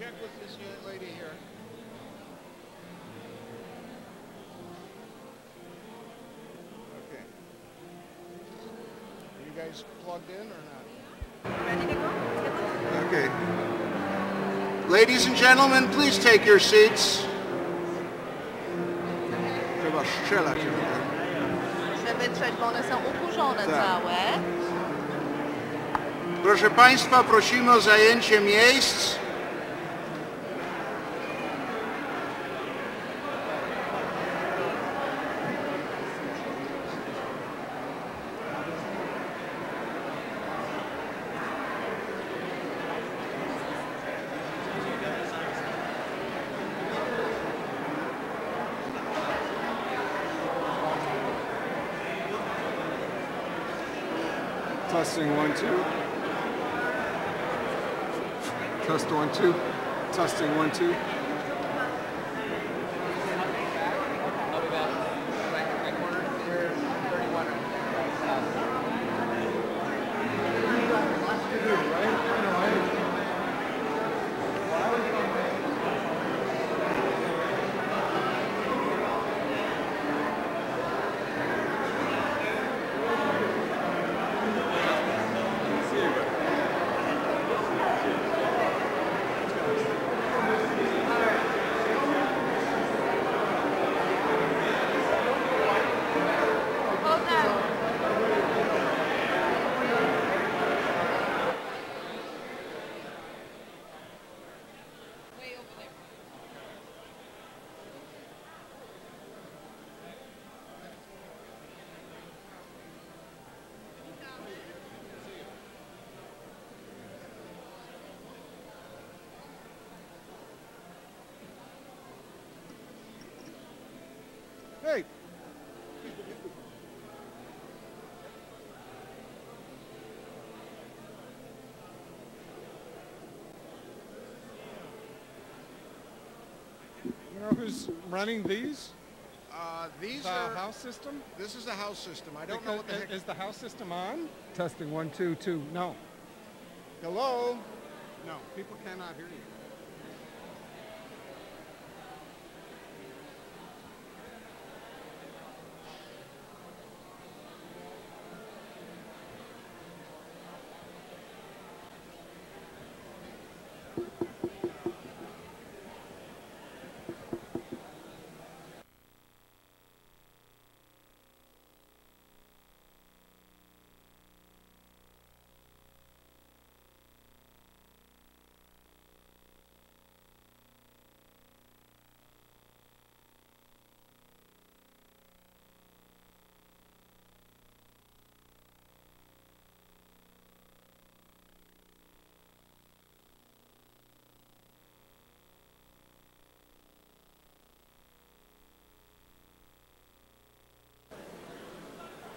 check with this lady here. Okay. Are you guys plugged in or not? Ready to go? Okay. Ladies and gentlemen, please take your seats. Trzeba strzelać. Żeby trzeć, bo one są uburzone Tak. całe. Proszę Państwa, prosimy o zajęcie miejsc. Testing 1 2. Test 1 2. Testing 1 2. Hey. You know who's running these? These The are house system? This is the house system. I don't know what the heck. Is the house system on? Testing 1 2 2. No. Hello. No. People cannot hear you.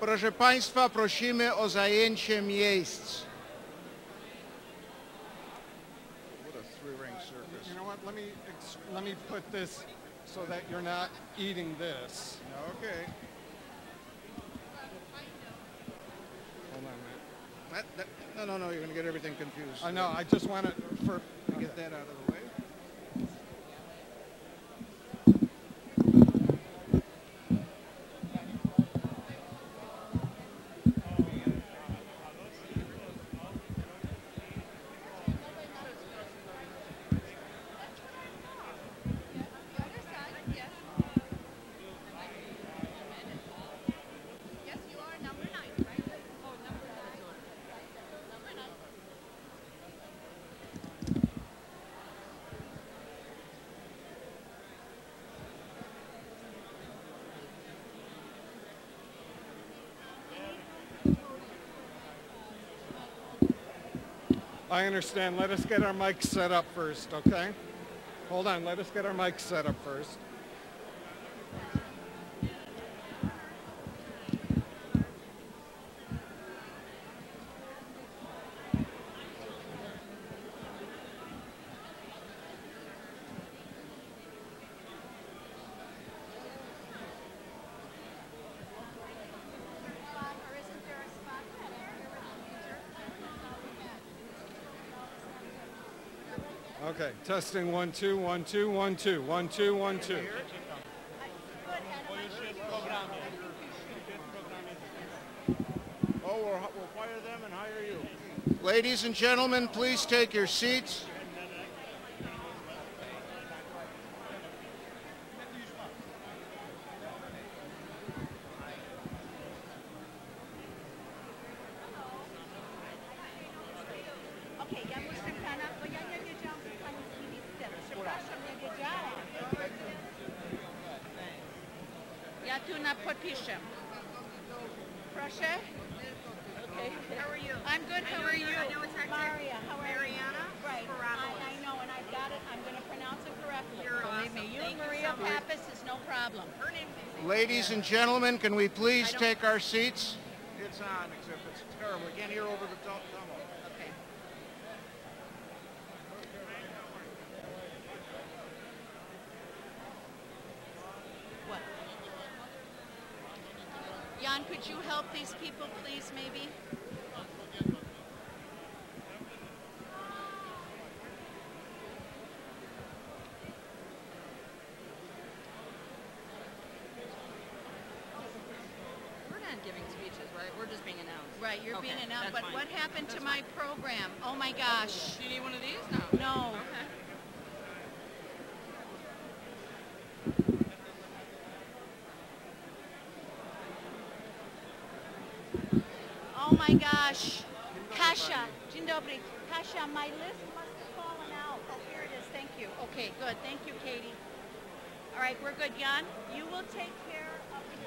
Proszę Państwa, prosimy o zajęcie miejsc. What a three-ring circus. You know what? Let me put this so that you're not eating this. Okay. Hold on a minute. No, you're going to get everything confused. I know. I just want to Get that out of the way. I understand. Let us get our mics set up first, okay? Hold on. Let us get our mics set up first. Okay, testing 1 2 1 2 1 2 1 2 1 2. Oh, we'll fire them and hire you. Ladies and gentlemen, please take your seats. Okej, ja muszę pana, bo ja nie wiedziałam, że pan jest minister. Przepraszam, nie wiedziałam. Ja tu podpiszę. Proszę? Okay. How are you? I'm good, how are you? I know it's hectic. Maria, how are Mariana? you? Right. I know, and I've got it. I'm going to pronounce it correctly. You're Believe awesome. me. You Thank and you Maria so much. Pappas is no problem. Her name's easy. Ladies and gentlemen, can we please take our seats? It's on, except it's terrible. We can't hear over the tunnel. Okay. What? Jan, could you help these people, please, maybe? We're not giving speeches, right? We're just being announced. Right, you're Okay, being announced, that's but fine. what happened to That's my program? Oh my gosh. Do you need one of these? No. No. Okay. Oh my gosh. Kasia, dzień dobry. Kasia, my list must have fallen out. Oh, here it is. Thank you. Okay, good. Thank you, Katie. All right, we're good. Jan, you will take care of the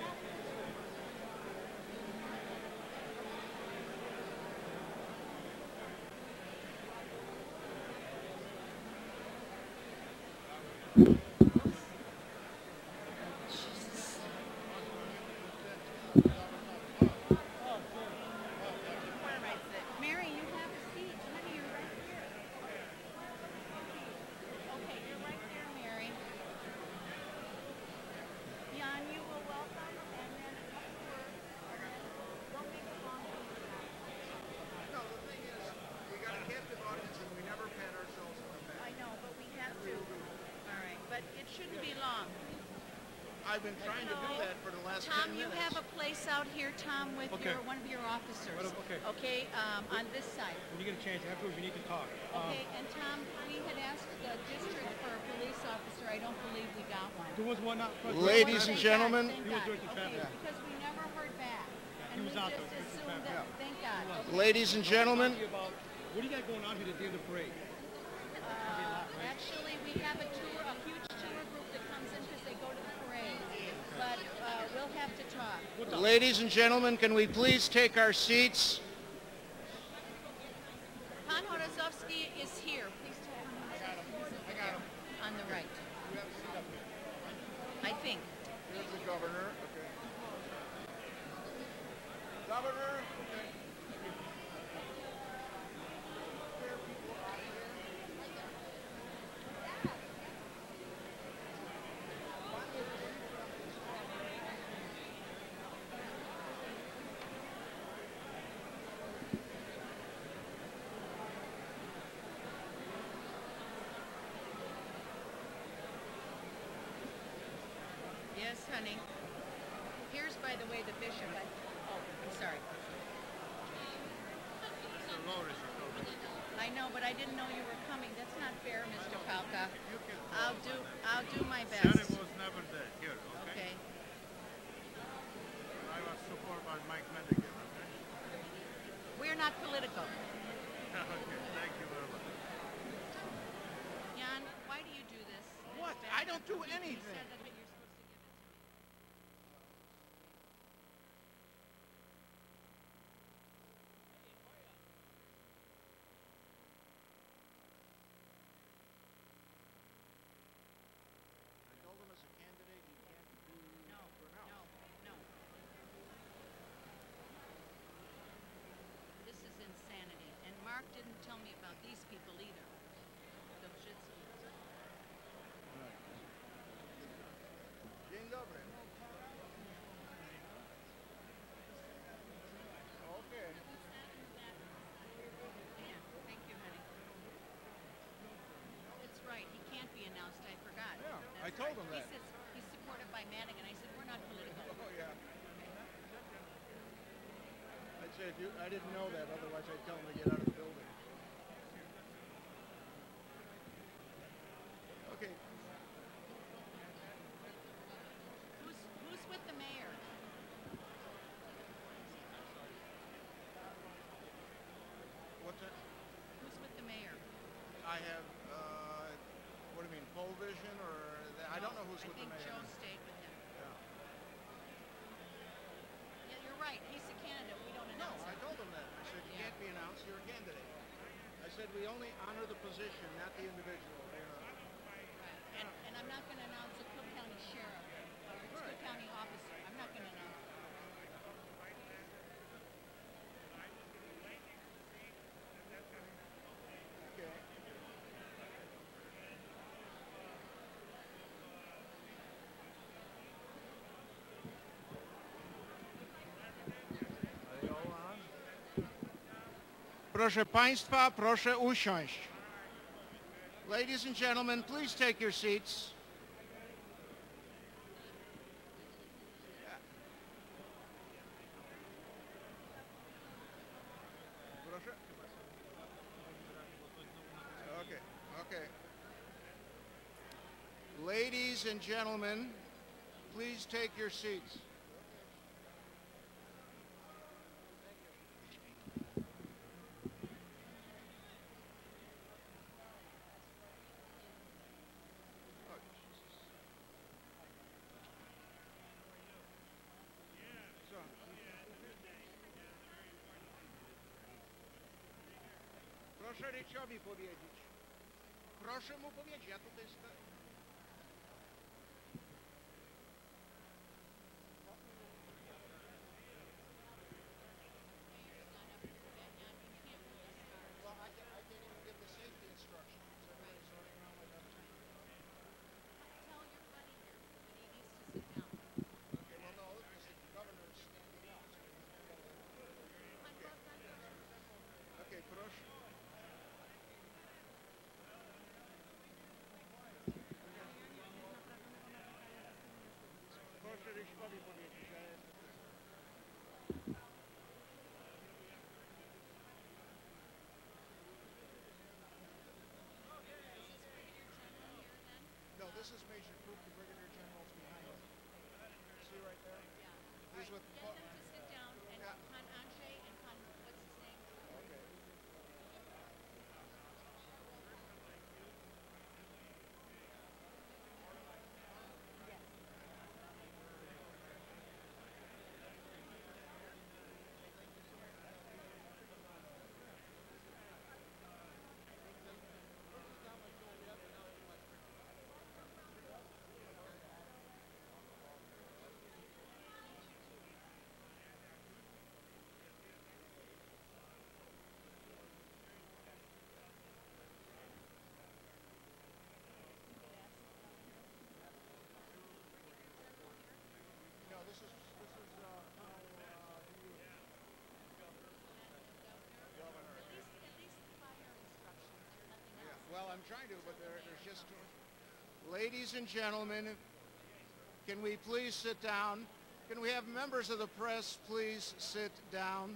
Where am I sitting? Mary, you have a seat. Honey, you're right here. Okay, you're right there, Mary. Jan, you will welcome, and then a couple words, and then don't make it long. No, the thing is, we got a captive audience and we never pat ourselves on the back. I know, but we have to. All right, but it shouldn't be long. I've been trying to do that for the last Tom, 10 you minutes. have a place out here, Tom, with Okay. one of your officers. Okay. Okay, on this side. When you get a chance, afterwards, we need to talk. Okay, and Tom, we had asked the district for a police officer. I don't believe we got one. There was one out front. Ladies Thank and God, gentlemen. thank He was God. doing some traffic. Okay, because we never heard back. And He was we out just there doing some assumed traffic. that, thank God. Okay. Ladies and gentlemen, What do you got going on here at the end of the parade? Actually, we have a huge tour group that comes in because they go to the parade. But we'll have to talk. ladies and gentlemen, can we please take our seats? Pan Horozovsky is here. Please tell him. I got him. On the right. I think. Here's the governor. Okay. Governor. Okay. Yes, honey. Here's, by the way, the bishop. Oh, I'm sorry. I know, but I didn't know you were coming. That's not fair, Mr. Palka. I'll do my best. Sarah was never there here, okay? Okay. I was supported by Mike Mendigan, okay? We're not political. Okay, thank you very much. Jan, why do you do this? What? I don't do You anything. said that you're supposed to give it to I told him as a candidate he can't do No, for now. no. This is insanity. And Mark didn't tell me about these people either. The Jitsu. Madigan. I said, we're not political. Oh, yeah. I'd say if you, I didn't know that, otherwise I'd tell him to get out of the building. Okay. Who's with the mayor? What's that? Who's with the mayor? I have, what do you mean, pole vision or, I don't know who's with the I think mayor. Joe stayed with him. Yeah. Yeah, you're right. He's a candidate. We don't No, announce I him. told him that. I said, you can't be announced, you're a candidate. I said, we only honor the position, not the individual. You know. Right. And I'm not going to announce a Cook County sheriff or a Cook County officer. I'm not going to announce him. Okay. Are they all on? Proszę Państwa, proszę usiąść. Ladies and gentlemen, please take your seats. Proszę? Okay, okay. Ladies and gentlemen, please take your seats. Oh, Jesus. So, proszę Ryciowi powiedzieć. Proszę mu powiedzieć, ja tutaj stoję. Well, I can't even give the safety instructions. Everybody's running around like I'm Tell your buddy here that he needs to sit down. Okay, well, no, because the governor is standing up. Okay, proszę. Proszę Ryśkowi powiedzieć, że jest... No, this is Major Coop, the Brigadier General's behind him. See right there? Yeah. He's All with... right, get them to sit down and Yeah. Con Anche and Con, what's his name? Okay. No, this is Colonel, Governor. At least fire instructions, nothing Yeah, else. well, I'm trying to, but there's just... Ladies and gentlemen, can we please sit down? Can we have members of the press please sit down?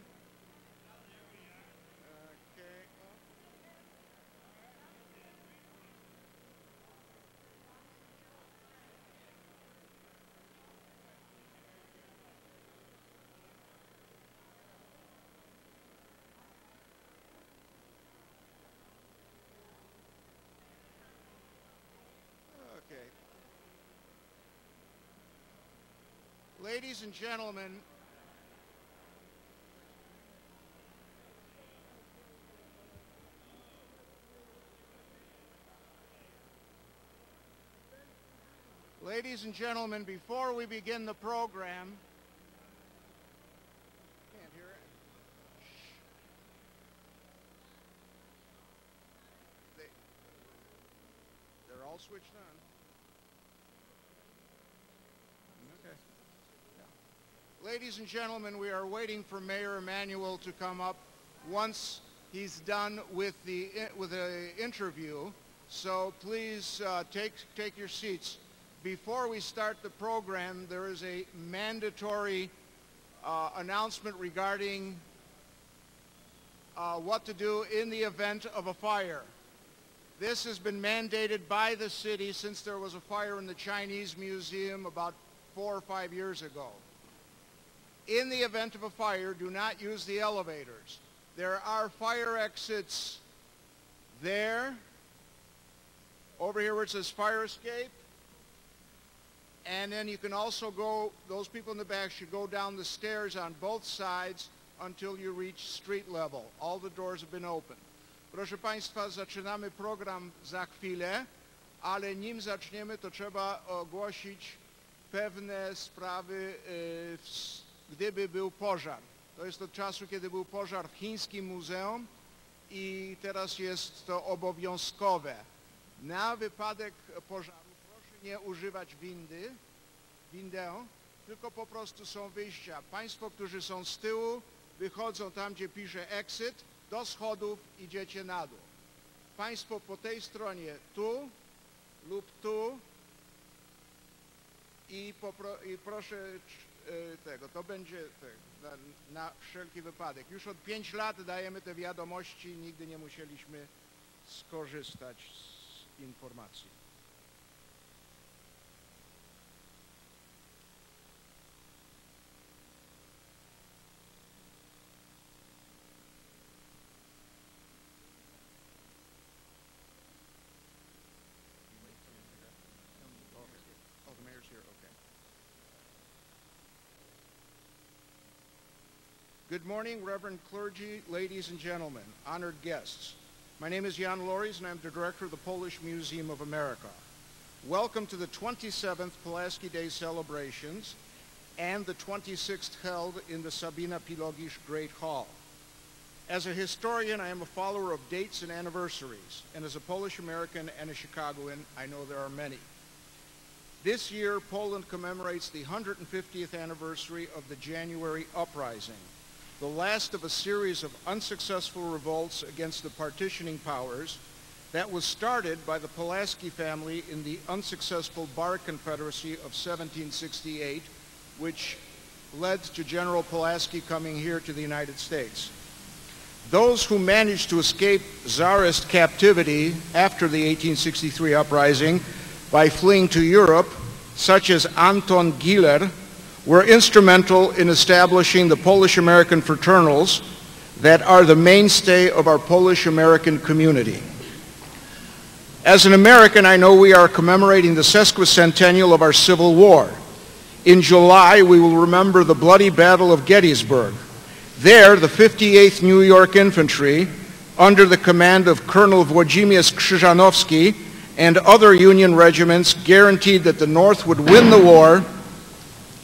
Okay. Okay. Ladies and gentlemen, before we begin the program, Can't hear it. They're all switched on. Okay. ladies and gentlemen, we are waiting for Mayor Emanuel to come up once he's done with the interview. So please take your seats. before we start the program, there is a mandatory announcement regarding what to do in the event of a fire. This has been mandated by the city since there was a fire in the Chinese Museum about 4 or 5 years ago. In the event of a fire, do not use the elevators. There are fire exits there, over here where it says fire escape, and then you can also go, those people in the back should go down the stairs on both sides until you reach street level. All the doors have been opened. Proszę Państwa, zaczynamy program za chwilę, ale nim zaczniemy, to trzeba ogłosić pewne sprawy, gdyby był pożar. To jest od czasu, kiedy był pożar w chińskim muzeum i teraz jest to obowiązkowe. Na wypadek pożaru proszę nie używać windę, tylko po prostu są wyjścia. Państwo, którzy są z tyłu, wychodzą tam, gdzie pisze exit, do schodów idziecie na dół. Państwo po tej stronie tu lub tu i proszę tego, to będzie na wszelki wypadek. Już od 5 lat dajemy te wiadomości, nigdy nie musieliśmy skorzystać z informacji. Good morning, Reverend clergy, ladies and gentlemen, honored guests. My name is Jan Loris, and I'm the director of the Polish Museum of America. Welcome to the 27th Pulaski Day celebrations and the 26th held in the Sabina Pilogisz Great Hall. As a historian, I am a follower of dates and anniversaries, and as a Polish American and a Chicagoan, I know there are many. This year, Poland commemorates the 150th anniversary of the January Uprising, the last of a series of unsuccessful revolts against the partitioning powers that was started by the Pulaski family in the unsuccessful Bar Confederacy of 1768, which led to General Pulaski coming here to the United States. Those who managed to escape Tsarist captivity after the 1863 uprising by fleeing to Europe, such as Anton Giller, were instrumental in establishing the Polish-American fraternals that are the mainstay of our Polish-American community. As an American, I know we are commemorating the sesquicentennial of our Civil War. In July, we will remember the bloody Battle of Gettysburg. There, the 58th New York Infantry, under the command of Colonel Włodzimierz Krzyżanowski and other Union regiments, guaranteed that the North would win the war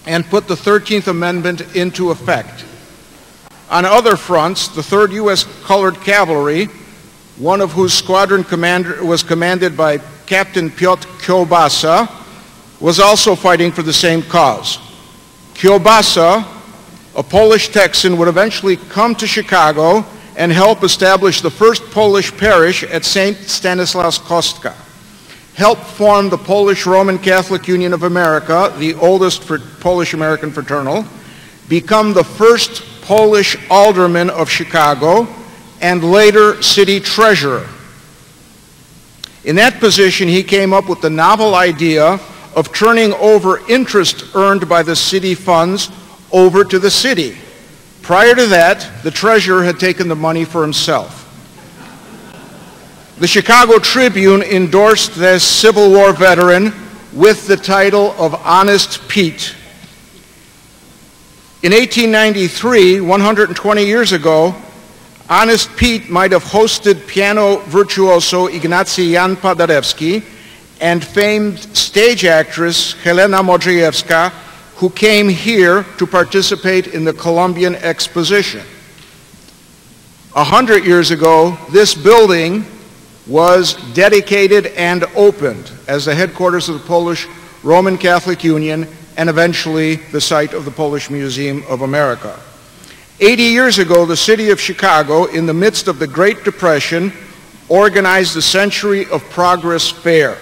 and put the 13th Amendment into effect. On other fronts, the 3rd U.S. Colored Cavalry, one of whose squadron was commanded by Captain Piotr Kiełbasa, was also fighting for the same cause. Kiełbasa, a Polish Texan, would eventually come to Chicago and help establish the first Polish parish at St. Stanislaus Kostka, help form the Polish Roman Catholic Union of America, the oldest Polish-American fraternal, become the first Polish alderman of Chicago, and later city treasurer. In that position, he came up with the novel idea of turning over interest earned by the city funds over to the city. Prior to that, the treasurer had taken the money for himself. The Chicago Tribune endorsed this Civil War veteran with the title of Honest Pete. In 1893, 120 years ago, Honest Pete might have hosted piano virtuoso Ignacy Jan Paderewski and famed stage actress Helena Modrzejewska, who came here to participate in the Columbian Exposition. 100 years ago, this building was dedicated and opened as the headquarters of the Polish Roman Catholic Union and eventually the site of the Polish Museum of America. 80 years ago, the city of Chicago, in the midst of the Great Depression, organized the Century of Progress Fair.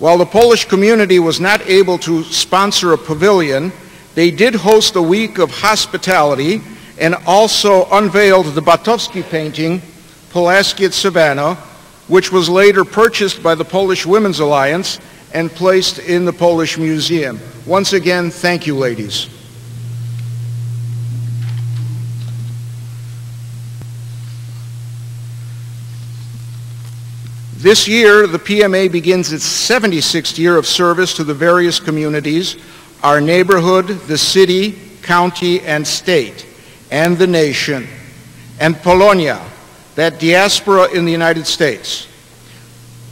While the Polish community was not able to sponsor a pavilion, they did host a week of hospitality and also unveiled the Batowski painting, Pulaski at Savannah, which was later purchased by the Polish Women's Alliance and placed in the Polish Museum. Once again, thank you, ladies. This year, the PMA begins its 76th year of service to the various communities, our neighborhood, the city, county, and state, and the nation, and Polonia, that diaspora in the United States.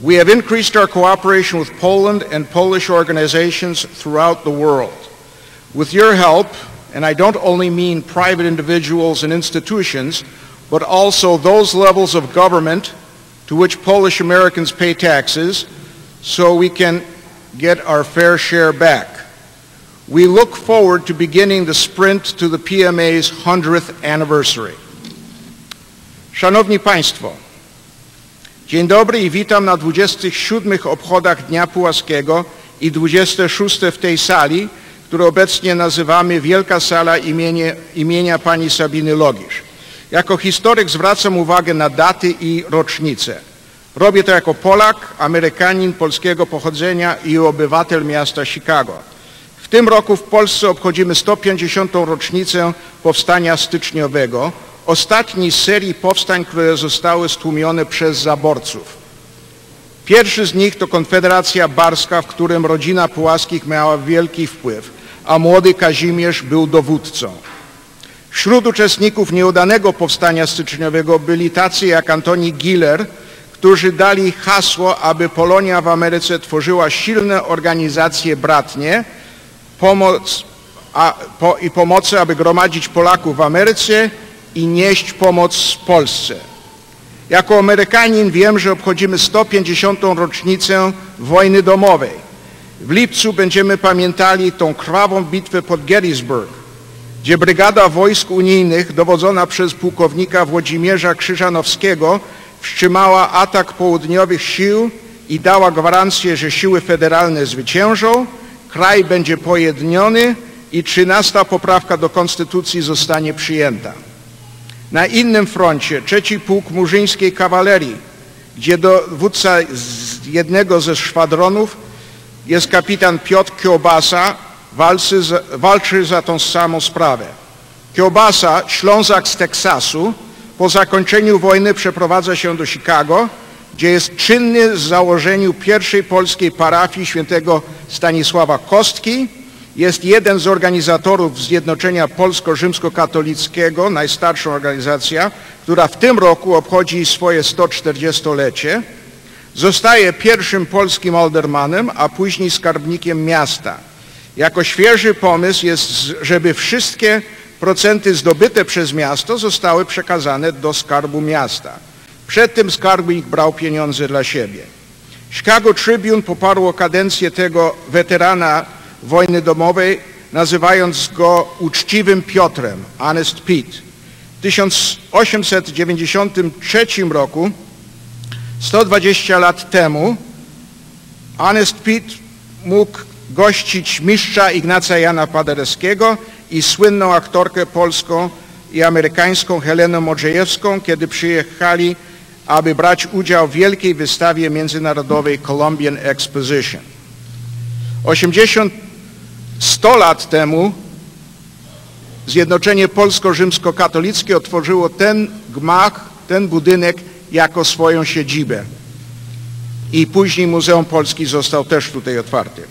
We have increased our cooperation with Poland and Polish organizations throughout the world. With your help, and I don't only mean private individuals and institutions, but also those levels of government to which Polish Americans pay taxes, so we can get our fair share back. We look forward to beginning the sprint to the PMA's 100th anniversary. Szanowni Państwo, dzień dobry i witam na 27. obchodach Dnia Pułaskiego i 26. w tej sali, którą obecnie nazywamy Wielka Sala imienia pani Sabiny Logisz. Jako historyk zwracam uwagę na daty i rocznice. Robię to jako Polak, Amerykanin polskiego pochodzenia i obywatel miasta Chicago. W tym roku w Polsce obchodzimy 150. rocznicę powstania styczniowego, ostatni z serii powstań, które zostały stłumione przez zaborców. Pierwszy z nich to Konfederacja Barska, w którym rodzina Pułaskich miała wielki wpływ, a młody Kazimierz był dowódcą. Wśród uczestników nieudanego powstania styczniowego byli tacy jak Antoni Giller, którzy dali hasło, aby Polonia w Ameryce tworzyła silne organizacje bratnie pomocy, aby gromadzić Polaków w Ameryce i nieść pomoc Polsce. Jako Amerykanin wiem, że obchodzimy 150. rocznicę wojny domowej. W lipcu będziemy pamiętali tą krwawą bitwę pod Gettysburg, gdzie brygada wojsk unijnych dowodzona przez pułkownika Włodzimierza Krzyżanowskiego wstrzymała atak południowych sił i dała gwarancję, że siły federalne zwyciężą, kraj będzie pojedniony i 13. poprawka do Konstytucji zostanie przyjęta. Na innym froncie 3. Pułk Murzyńskiej Kawalerii, gdzie dowódca z jednego ze szwadronów jest kapitan Piotr Kiełbasa, walczy za tą samą sprawę. Kiełbasa, Ślązak z Teksasu, po zakończeniu wojny przeprowadza się do Chicago, gdzie jest czynny w założeniu pierwszej polskiej parafii świętego Stanisława Kostki. Jest jeden z organizatorów Zjednoczenia Polsko-Rzymskokatolickiego, najstarsza organizacja, która w tym roku obchodzi swoje 140-lecie. Zostaje pierwszym polskim aldermanem, a później skarbnikiem miasta. Jako świeży pomysł jest, żeby wszystkie procenty zdobyte przez miasto zostały przekazane do skarbu miasta. Przedtem skarbnik brał pieniądze dla siebie. Chicago Tribune poparło kadencję tego weterana wojny domowej, nazywając go uczciwym Piotrem, Honest Pete. W 1893 roku, 120 lat temu, Honest Pete mógł gościć mistrza Ignaca Jana Paderewskiego i słynną aktorkę polską i amerykańską Helenę Modrzejewską, kiedy przyjechali, aby brać udział w wielkiej wystawie międzynarodowej Columbian Exposition. 100 lat temu Zjednoczenie Polsko-Rzymskokatolickie otworzyło ten gmach, ten budynek jako swoją siedzibę. I później Muzeum Polski został też tutaj otwarty.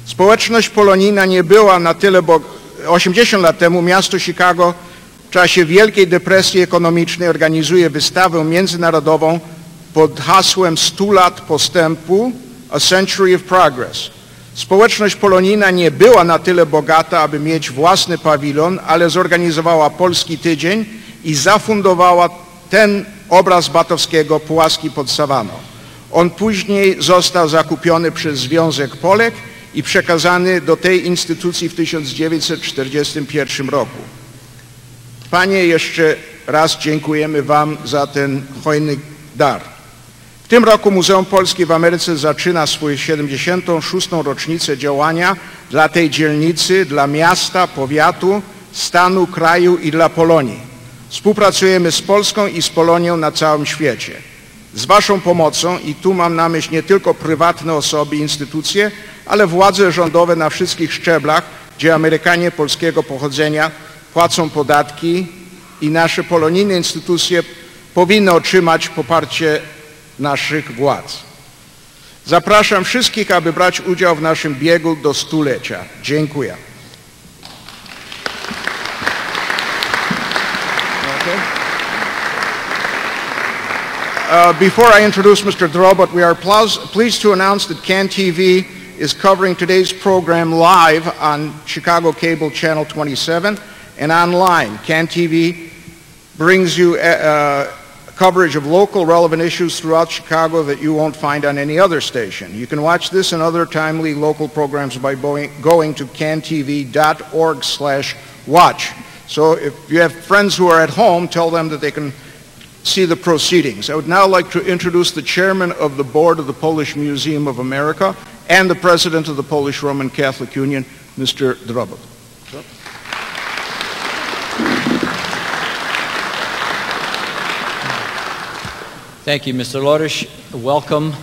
Społeczność polonijna nie była na tyle, bo 80 lat temu miasto Chicago w czasie Wielkiej Depresji Ekonomicznej organizuje wystawę międzynarodową pod hasłem 100 lat postępu, A Century of Progress. Społeczność polonijna nie była na tyle bogata, aby mieć własny pawilon, ale zorganizowała Polski Tydzień i zafundowała ten obraz Batowskiego Pulaski pod Sawanną. On później został zakupiony przez Związek Polek i przekazany do tej instytucji w 1941 roku. Panie, jeszcze raz dziękujemy Wam za ten hojny dar. W tym roku Muzeum Polski w Ameryce zaczyna swoją 76. rocznicę działania dla tej dzielnicy, dla miasta, powiatu, stanu, kraju i dla Polonii. Współpracujemy z Polską i z Polonią na całym świecie. Z Waszą pomocą, i tu mam na myśli nie tylko prywatne osoby i instytucje, ale władze rządowe na wszystkich szczeblach, gdzie Amerykanie polskiego pochodzenia płacą podatki i nasze polonijne instytucje powinny otrzymać poparcie naszych władz. Zapraszam wszystkich, aby brać udział w naszym biegu do stulecia. Dziękuję. Before I introduce Mr. Drobot, we are pleased to announce that CAN TV is covering today's program live on Chicago Cable Channel 27 and online. CAN TV brings you coverage of local relevant issues throughout Chicago that you won't find on any other station. You can watch this and other timely local programs by going to cantv.org/watch. So if you have friends who are at home, tell them that they can see the proceedings. I would now like to introduce the chairman of the board of the Polish Museum of America and the president of the Polish Roman Catholic Union, Mr. Drobot. Thank you, Mr. Lorysz. Welcome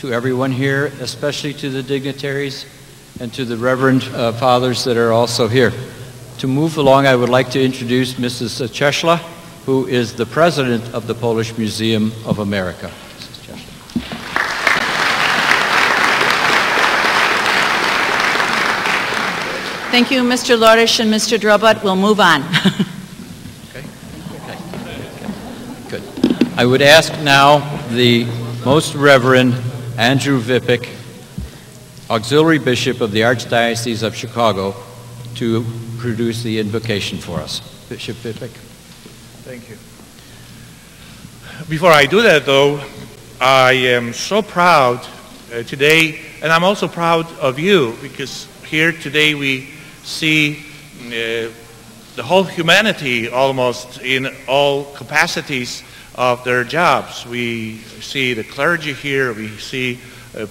to everyone here, especially to the dignitaries and to the Reverend Fathers that are also here. To move along, I would like to introduce Mrs. Czeszla, who is the president of the Polish Museum of America. Mrs. Czeszla. Thank you, Mr. Lorysz and Mr. Drobot. We'll move on. Good. I would ask now the Most Reverend Andrew Vipik, Auxiliary Bishop of the Archdiocese of Chicago, to produce the invocation for us. Bishop Vipik. Thank you. Before I do that, though, I am so proud today, and I'm also proud of you, because here today we see the whole humanity almost in all capacities of their jobs. We see the clergy here, we see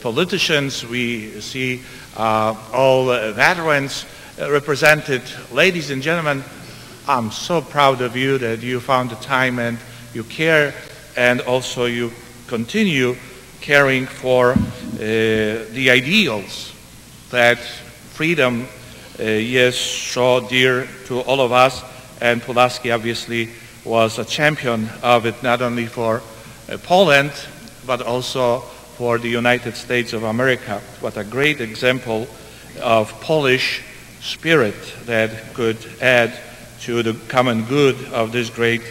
politicians, we see all veterans represented. Ladies and gentlemen, I'm so proud of you that you found the time and you care, and also you continue caring for the ideals that freedom is so dear to all of us, and Pulaski obviously was a champion of it, not only for Poland, but also for the United States of America. What a great example of Polish spirit that could add to the common good of this great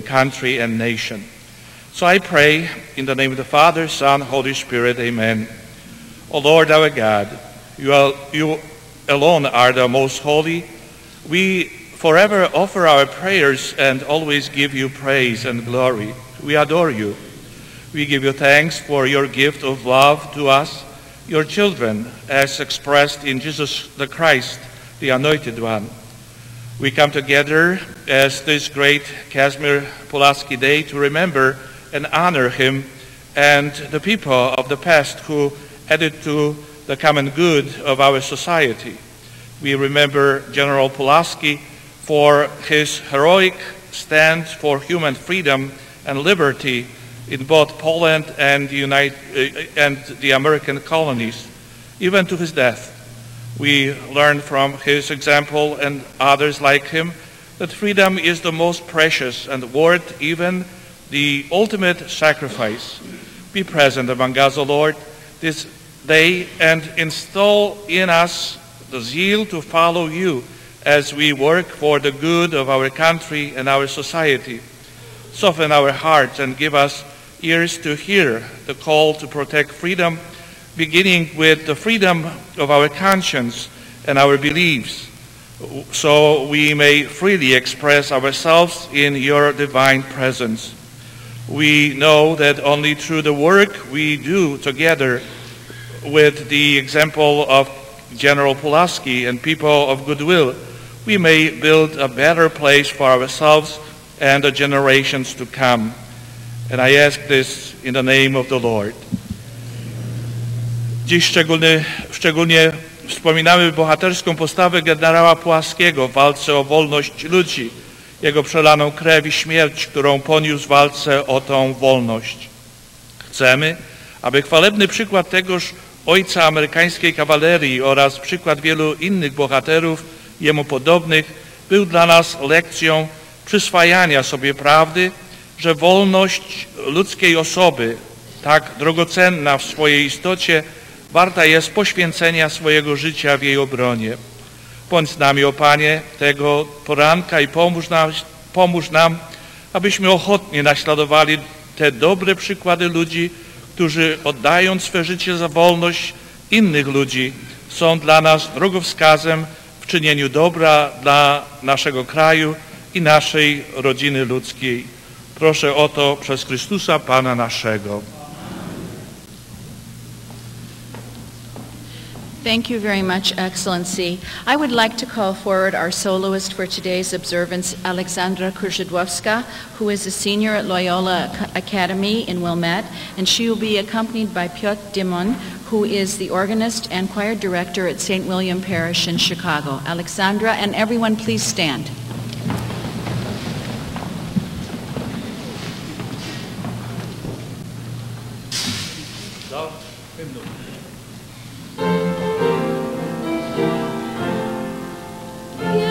country and nation. So I pray in the name of the Father, Son, Holy Spirit, amen. O Lord our God, you alone are the most holy. We forever offer our prayers and always give you praise and glory. We adore you. We give you thanks for your gift of love to us, your children, as expressed in Jesus the Christ, the Anointed One. We come together as this great Casimir Pulaski Day to remember and honor him and the people of the past who added to the common good of our society. We remember General Pulaski for his heroic stand for human freedom and liberty in both Poland and the American colonies, even to his death. We learn from his example and others like him that freedom is the most precious and worth even the ultimate sacrifice. Be present among us, O Lord, this day, and install in us the zeal to follow you as we work for the good of our country and our society. Soften our hearts and give us ears to hear the call to protect freedom, beginning with the freedom of our conscience and our beliefs, so we may freely express ourselves in your divine presence. We know that only through the work we do together with the example of General Pulaski and people of goodwill, we may build a better place for ourselves and the generations to come. And I ask this in the name of the Lord. Dziś szczególnie wspominamy bohaterską postawę generała Pulaskiego w walce o wolność ludzi, jego przelaną krew i śmierć, którą poniósł w walce o tą wolność. Chcemy, aby chwalebny przykład tegoż ojca amerykańskiej kawalerii oraz przykład wielu innych bohaterów jemu podobnych był dla nas lekcją przyswajania sobie prawdy, że wolność ludzkiej osoby, tak drogocenna w swojej istocie, warta jest poświęcenia swojego życia w jej obronie. Bądź z nami, o Panie, tego poranka i pomóż nam, abyśmy ochotnie naśladowali te dobre przykłady ludzi, którzy oddając swe życie za wolność innych ludzi, są dla nas drogowskazem w czynieniu dobra dla naszego kraju i naszej rodziny ludzkiej. Proszę o to przez Chrystusa Pana naszego. Thank you very much, Excellency. I would like to call forward our soloist for today's observance, Alexandra Kurszydłowska, who is a senior at Loyola Academy in Wilmette, and she will be accompanied by Piotr Dimon, who is the organist and choir director at St. William Parish in Chicago. Alexandra, and everyone please stand.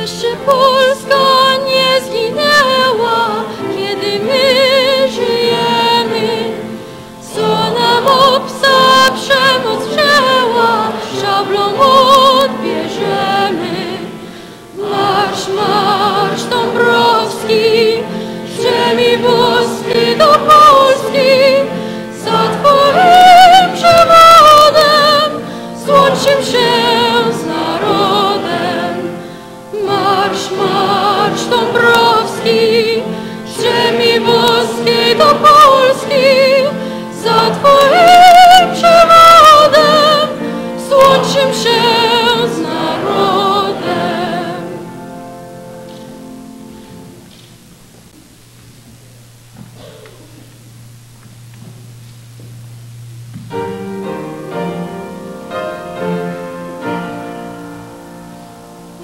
Jeszcze Polska nie zginęła, kiedy my żyjemy. Co nam obca przemoc wzięła, szablą odbierzemy. Marsz, marsz Dąbrowski, z ziemi boskiej do Polski, za Twoim przewodem złączymy się z narodem. Marsz, marsz Dąbrowski, z ziemi boskiej do Polski, za Twoim przewodem złączymy się z narodem.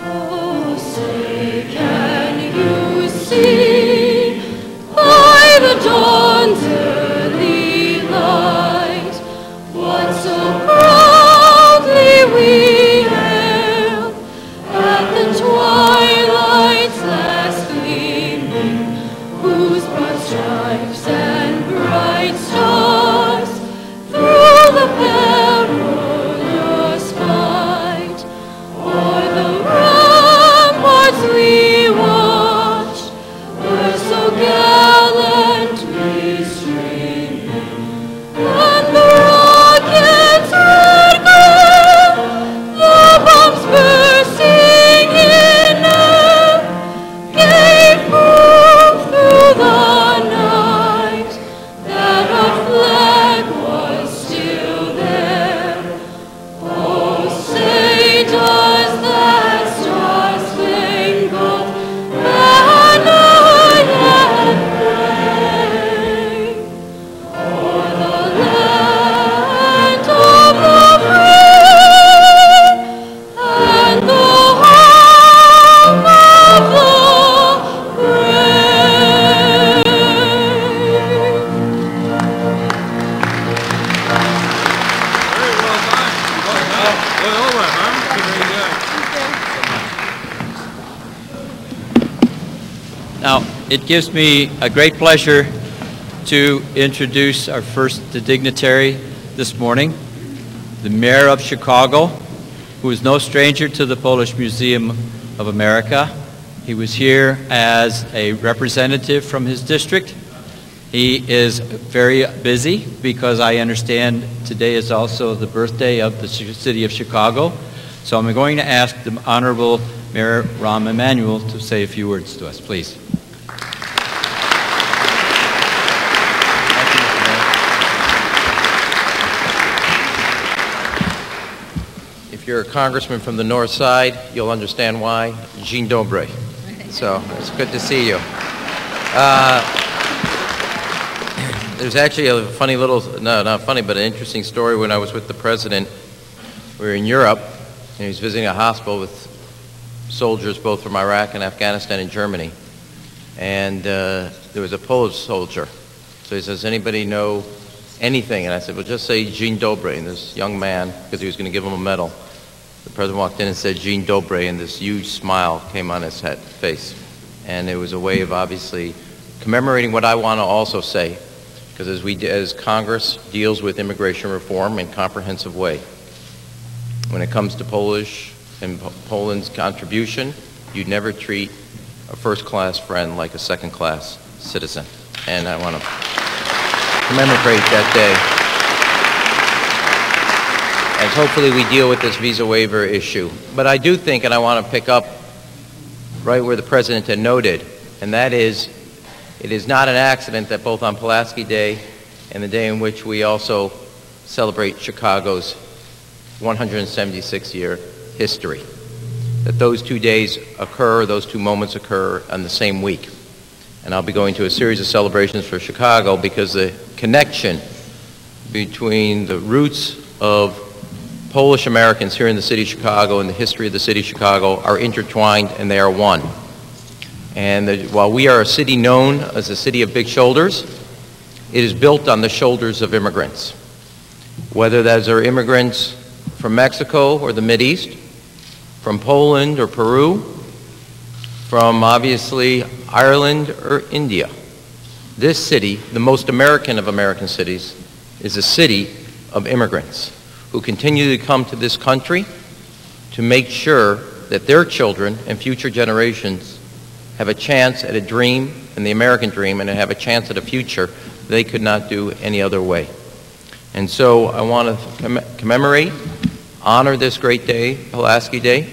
Oh, say, can you see by the dawn's early light what so proudly we hailed at the twilight's last gleaming, whose broad stripes and bright stars through the perilous fight o'er the ramparts we watched were so gallantly streaming, and the rockets' red glare, the bombs bursting in air, gave proof through the night that our flag was still there. Oh, say does that star-spangled banner yet wave o'er the land of the free and the home of the brave? Very well done. Loyola, huh? Very good. Now, it gives me a great pleasure to introduce our first dignitary this morning, the Mayor of Chicago, who is no stranger to the Polish Museum of America. He was here as a representative from his district. He is very busy because I understand today is also the birthday of the city of Chicago. So I'm going to ask the Honorable Mayor Rahm Emanuel to say a few words to us, please. If you're a congressman from the north side, you'll understand why. Dzień dobry. So it's good to see you. There's actually a funny little, no, not funny, but an interesting story. When I was with the president, we were in Europe, and he was visiting a hospital with soldiers both from Iraq and Afghanistan and Germany. And there was a Polish soldier. So he says, anybody know anything? And I said, well, just say Dzień dobry. And this young man, because he was going to give him a medal, the president walked in and said, Dzień dobry, and this huge smile came on his face. And it was a way of obviously commemorating what I want to also say, because as Congress deals with immigration reform in a comprehensive way, when it comes to Polish and Poland's contribution, you'd never treat a first-class friend like a second-class citizen. And I want to commemorate that day. As hopefully we deal with this visa waiver issue. But I do think, and I want to pick up right where the President had noted, and that is, it is not an accident that both on Pulaski Day and the day in which we also celebrate Chicago's 176-year history, that those 2 days occur, those 2 moments occur on the same week. And I'll be going to a series of celebrations for Chicago because the connection between the roots of Polish Americans here in the city of Chicago and the history of the city of Chicago are intertwined, and they are one. And while we are a city known as a city of big shoulders, it is built on the shoulders of immigrants. Whether those are immigrants from Mexico or the Mideast, from Poland or Peru, from obviously Ireland or India. This city, the most American of American cities, is a city of immigrants who continue to come to this country to make sure that their children and future generations have a chance at a dream, and the American dream, and have a chance at a future they could not do any other way. And so I want to commemorate, honor this great day, Pulaski Day.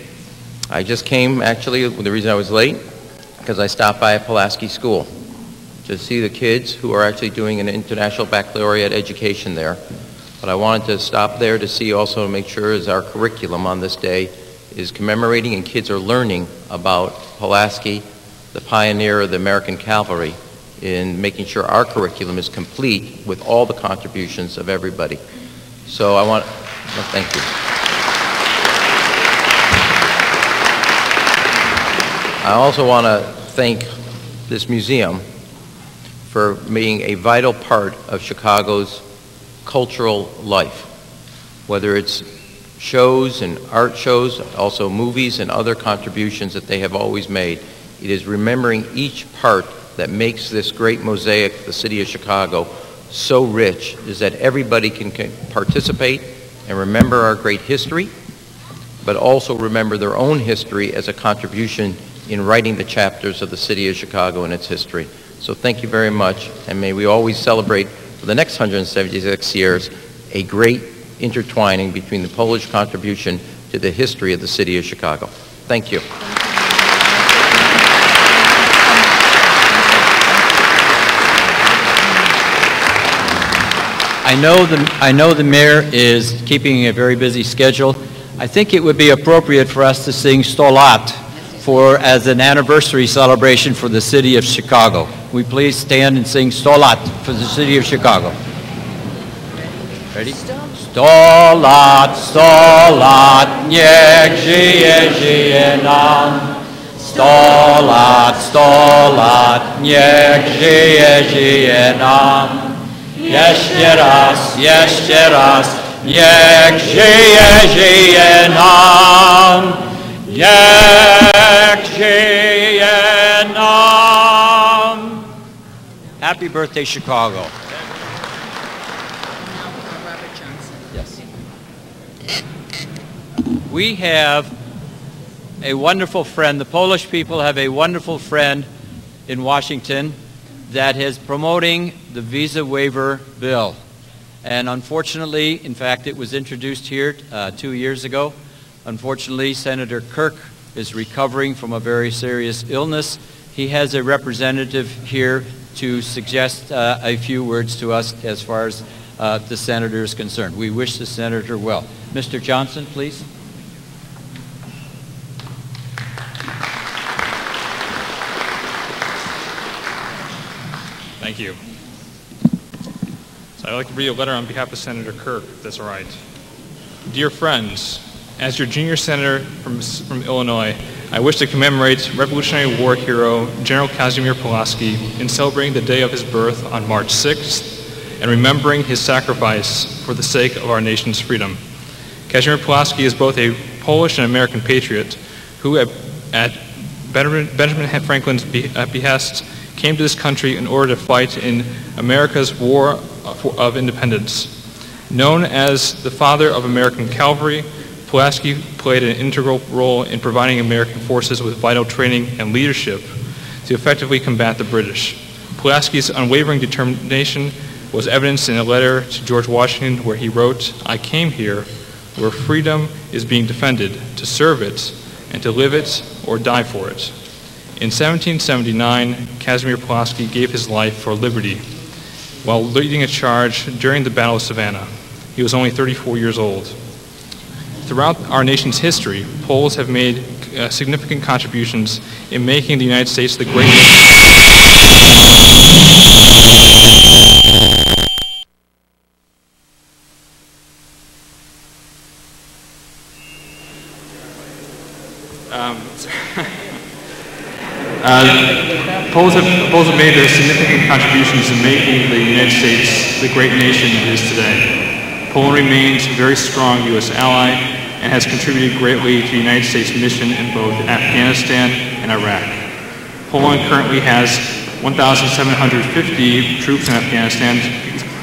I just came, actually, the reason I was late, because I stopped by a Pulaski school to see the kids who are actually doing an international baccalaureate education there. But I wanted to stop there to see also, to make sure as our curriculum on this day is commemorating and kids are learning about Pulaski, the pioneer of the American cavalry, in making sure our curriculum is complete with all the contributions of everybody. So I want, well, thank you. I also want to thank this museum for being a vital part of Chicago's cultural life, whether it's shows and art shows, also movies and other contributions that they have always made. It is remembering each part that makes this great mosaic, the city of Chicago, so rich, is that everybody can participate and remember our great history, but also remember their own history as a contribution in writing the chapters of the city of Chicago and its history. So thank you very much, and may we always celebrate for the next 176 years a great intertwining between the Polish contribution to the history of the city of Chicago. Thank you. I know the mayor is keeping a very busy schedule. I think it would be appropriate for us to sing 100 lat as an anniversary celebration for the city of Chicago. We please stand and sing 100 lat for the city of Chicago. Ready? 100 lat, 100 lat, niech żyje, żyje nam. 100 lat, 100 lat, niech żyje, żyje nam. Jeszcze raz, niech żyje, żyje nam. Niech żyje nam. Happy birthday, Chicago. Yes. We have a wonderful friend. The Polish people have a wonderful friend in Washington that is promoting the visa waiver bill. And unfortunately, in fact, it was introduced here 2 years ago. Unfortunately, Senator Kirk is recovering from a very serious illness. He has a representative here to suggest a few words to us as far as the senator is concerned. We wish the senator well. Mr. Johnson, please. Thank you. I'd like to read a letter on behalf of Senator Kirk, if that's all right. Dear friends, as your junior senator from Illinois, I wish to commemorate Revolutionary War hero General Casimir Pulaski in celebrating the day of his birth on March 6th and remembering his sacrifice for the sake of our nation's freedom. Casimir Pulaski is both a Polish and American patriot who, at Benjamin Franklin's behest, came to this country in order to fight in America's War of Independence. Known as the father of American cavalry, Pulaski played an integral role in providing American forces with vital training and leadership to effectively combat the British. Pulaski's unwavering determination was evidenced in a letter to George Washington where he wrote, "I came here where freedom is being defended, to serve it, and to live it or die for it." In 1779, Casimir Pulaski gave his life for liberty while leading a charge during the Battle of Savannah. He was only 34 years old. Throughout our nation's history, Poles have made significant contributions in making the United States the great Poles have made their significant contributions in making the United States the great nation it is today. Poland remains a very strong U.S. ally and has contributed greatly to the United States mission in both Afghanistan and Iraq. Poland currently has 1,750 troops in Afghanistan,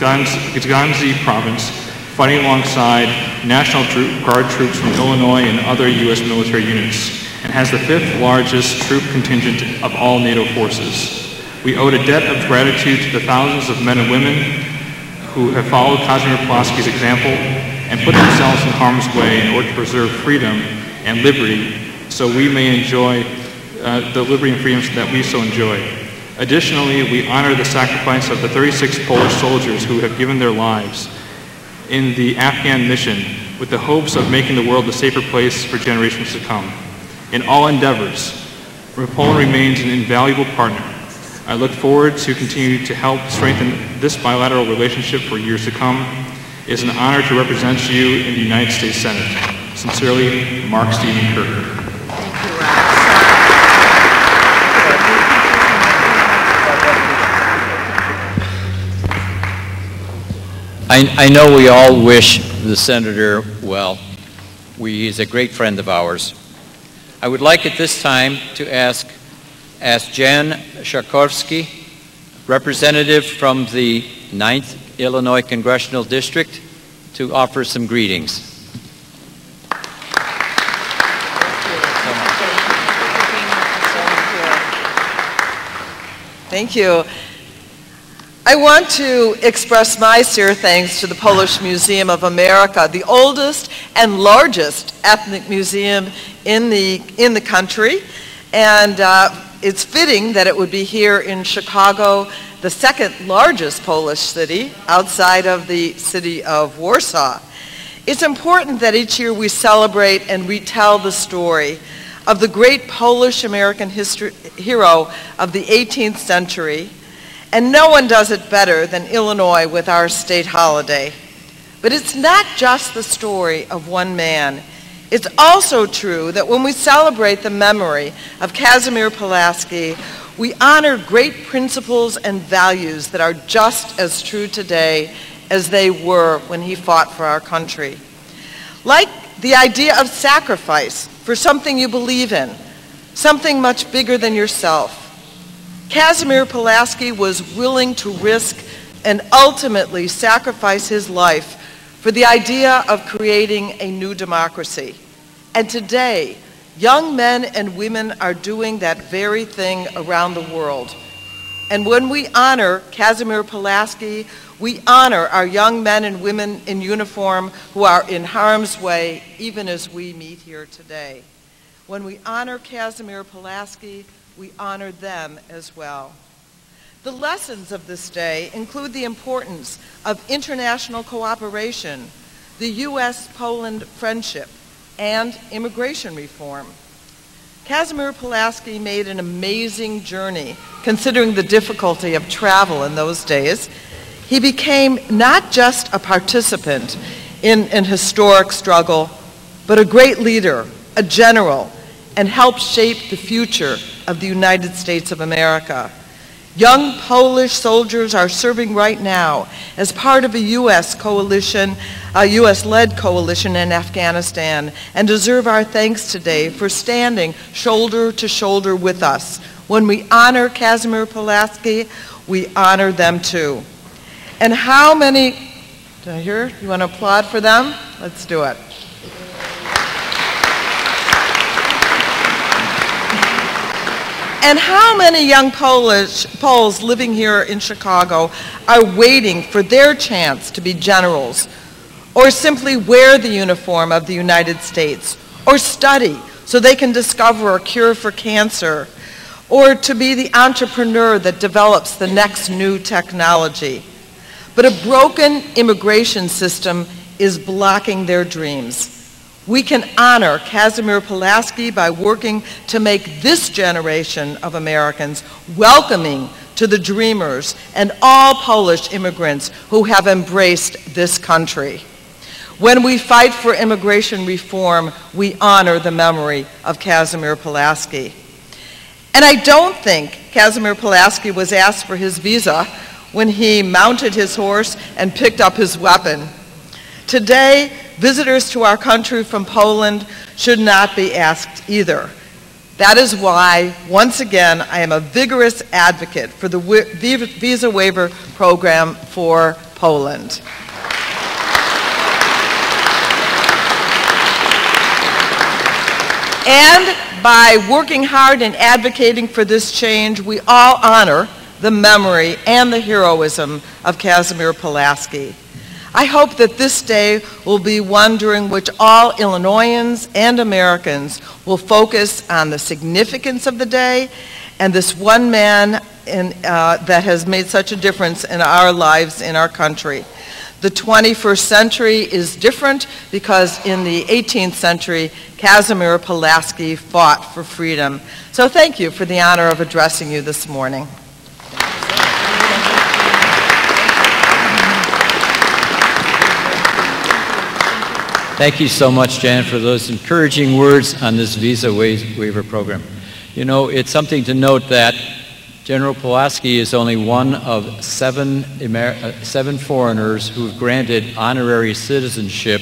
Gdańsk province, fighting alongside National Guard troops from Illinois and other U.S. military units, and has the 5th largest troop contingent of all NATO forces. We owe a debt of gratitude to the thousands of men and women who have followed Casimir Pulaski's example and put themselves in harm's way in order to preserve freedom and liberty so we may enjoy the liberty and freedoms that we so enjoy. Additionally, we honor the sacrifice of the 36 Polish soldiers who have given their lives in the Afghan mission with the hopes of making the world a safer place for generations to come. In all endeavors, Poland remains an invaluable partner. I look forward to continue to help strengthen this bilateral relationship for years to come. It is an honor to represent you in the United States Senate. Sincerely, Mark Stephen Kirk. I know we all wish the Senator well. He's a great friend of ours. I would like at this time to ask Jan Sharkovsky, representative from the 9th Illinois Congressional District, to offer some greetings. Thank you. I want to express my sincere thanks to the Polish Museum of America, the oldest and largest ethnic museum in the country, and it's fitting that it would be here in Chicago, the 2nd largest Polish city outside of the city of Warsaw. It's important that each year we celebrate and retell the story of the great Polish-American hero of the 18th century, and no one does it better than Illinois with our state holiday. But it's not just the story of one man. It's also true that when we celebrate the memory of Casimir Pulaski, we honor great principles and values that are just as true today as they were when he fought for our country. Like the idea of sacrifice for something you believe in, something much bigger than yourself. Casimir Pulaski was willing to risk and ultimately sacrifice his life for the idea of creating a new democracy. And today, young men and women are doing that very thing around the world. And when we honor Casimir Pulaski, we honor our young men and women in uniform who are in harm's way, even as we meet here today. When we honor Casimir Pulaski, we honor them as well. The lessons of this day include the importance of international cooperation, the U.S.-Poland friendship, and immigration reform. Casimir Pulaski made an amazing journey, considering the difficulty of travel in those days. He became not just a participant in an historic struggle, but a great leader, a general, and helped shape the future of the United States of America. Young Polish soldiers are serving right now as part of a U.S. coalition, a U.S.-led coalition in Afghanistan, and deserve our thanks today for standing shoulder to shoulder with us. When we honor Casimir Pulaski, we honor them too. And how many, did I hear? You want to applaud for them? Let's do it. And how many young Poles living here in Chicago are waiting for their chance to be generals, or simply wear the uniform of the United States, or study so they can discover a cure for cancer, or to be the entrepreneur that develops the next new technology? But a broken immigration system is blocking their dreams. We can honor Casimir Pulaski by working to make this generation of Americans welcoming to the dreamers and all Polish immigrants who have embraced this country. When we fight for immigration reform, we honor the memory of Casimir Pulaski. And I don't think Casimir Pulaski was asked for his visa when he mounted his horse and picked up his weapon. Today, visitors to our country from Poland should not be asked either. That is why, once again, I am a vigorous advocate for the visa waiver program for Poland. And by working hard and advocating for this change, we all honor the memory and the heroism of Casimir Pulaski. I hope that this day will be one during which all Illinoisans and Americans will focus on the significance of the day and this one man that has made such a difference in our lives in our country. The 21st century is different because in the 18th century, Casimir Pulaski fought for freedom. So thank you for the honor of addressing you this morning. Thank you so much, Jan, for those encouraging words on this visa waiver program. You know, it's something to note that General Pulaski is only one of seven foreigners who've granted honorary citizenship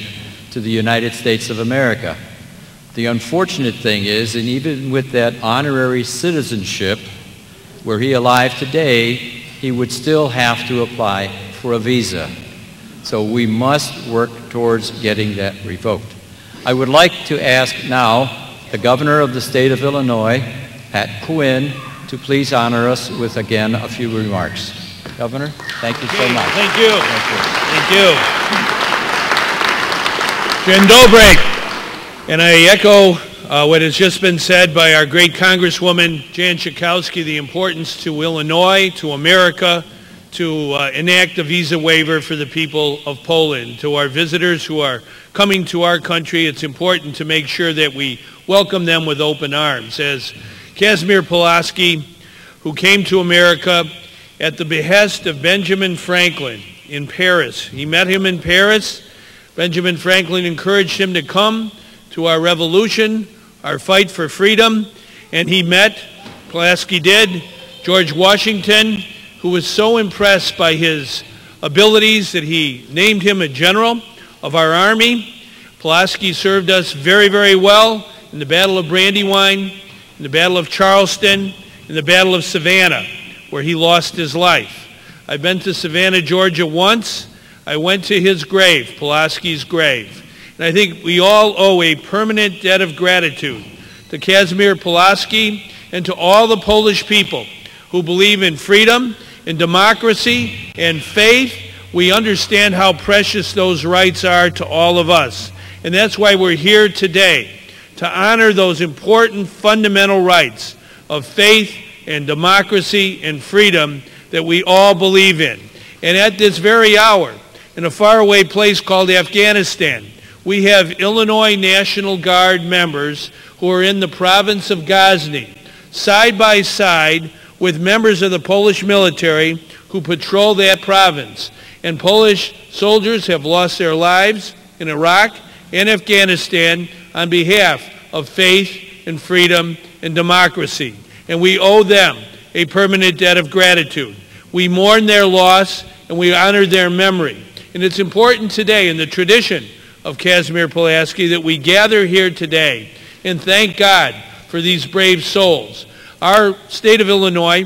to the United States of America. The unfortunate thing is, and even with that honorary citizenship, were he alive today, he would still have to apply for a visa. So we must work towards getting that revoked. I would like to ask now the Governor of the State of Illinois, Pat Quinn, to please honor us with, again, a few remarks. Governor, thank you so much. Thank you. Thank you. Dzień dobry. And I echo what has just been said by our great Congresswoman, Jan Schakowsky, the importance to Illinois, to America, to enact a visa waiver for the people of Poland. To our visitors who are coming to our country, it's important to make sure that we welcome them with open arms. As Casimir Pulaski, who came to America at the behest of Benjamin Franklin in Paris. He met him in Paris. Benjamin Franklin encouraged him to come to our revolution, our fight for freedom, and he met, Pulaski did, George Washington, who was so impressed by his abilities that he named him a general of our army. Pulaski served us very, very well in the Battle of Brandywine, in the Battle of Charleston, in the Battle of Savannah, where he lost his life. I've been to Savannah, Georgia once. I went to his grave, Pulaski's grave. And I think we all owe a permanent debt of gratitude to Casimir Pulaski and to all the Polish people who believe in freedom, in democracy, and faith. We understand how precious those rights are to all of us. And that's why we're here today, to honor those important fundamental rights of faith and democracy and freedom that we all believe in. And at this very hour, in a faraway place called Afghanistan, we have Illinois National Guard members who are in the province of Ghazni, side by side with members of the Polish military who patrol that province. And Polish soldiers have lost their lives in Iraq and Afghanistan on behalf of faith and freedom and democracy. And we owe them a permanent debt of gratitude. We mourn their loss and we honor their memory. And it's important today in the tradition of Casimir Pulaski that we gather here today and thank God for these brave souls. Our state of Illinois,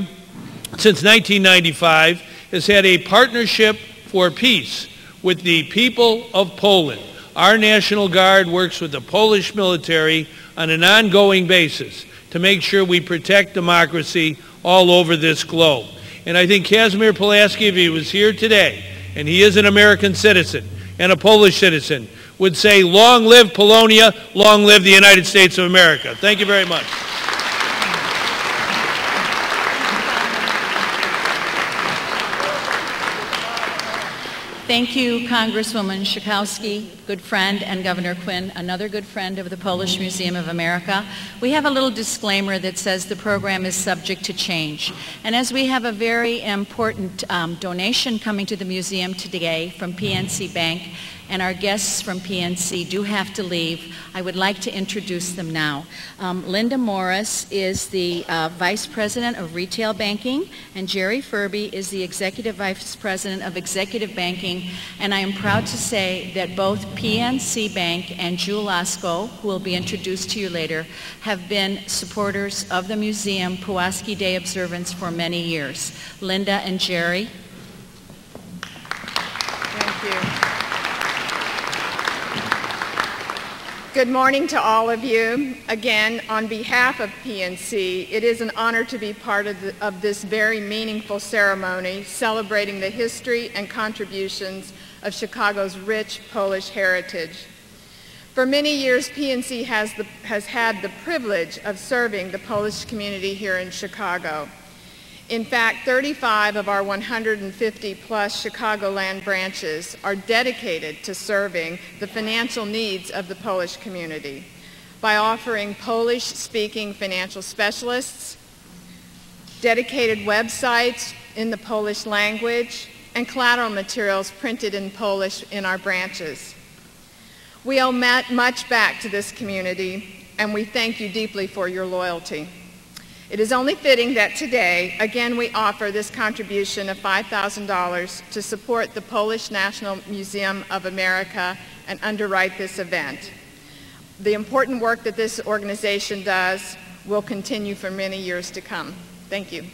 since 1995, has had a partnership for peace with the people of Poland. Our National Guard works with the Polish military on an ongoing basis to make sure we protect democracy all over this globe. And I think Casimir Pulaski, if he was here today, and he is an American citizen and a Polish citizen, would say, long live Polonia, long live the United States of America. Thank you very much. Thank you, Congresswoman Schakowsky, good friend, and Governor Quinn, another good friend of the Polish Museum of America. We have a little disclaimer that says the program is subject to change. And as we have a very important donation coming to the museum today from PNC Bank, and our guests from PNC do have to leave, I would like to introduce them now. Linda Morris is the Vice President of Retail Banking, and Jerry Furby is the Executive Vice President of Executive Banking, and I am proud to say that both PNC Bank and Jewel Osco, who will be introduced to you later, have been supporters of the museum Pulaski Day observance for many years. Linda and Jerry. Thank you. Good morning to all of you. Again, on behalf of PNC, it is an honor to be part of this very meaningful ceremony celebrating the history and contributions of Chicago's rich Polish heritage. For many years, PNC has had the privilege of serving the Polish community here in Chicago. In fact, 35 of our 150-plus Chicagoland branches are dedicated to serving the financial needs of the Polish community by offering Polish-speaking financial specialists, dedicated websites in the Polish language, and collateral materials printed in Polish in our branches. We owe much back to this community, and we thank you deeply for your loyalty. It is only fitting that today, again, we offer this contribution of $5,000 to support the Polish National Museum of America and underwrite this event. The important work that this organization does will continue for many years to come. Thank you.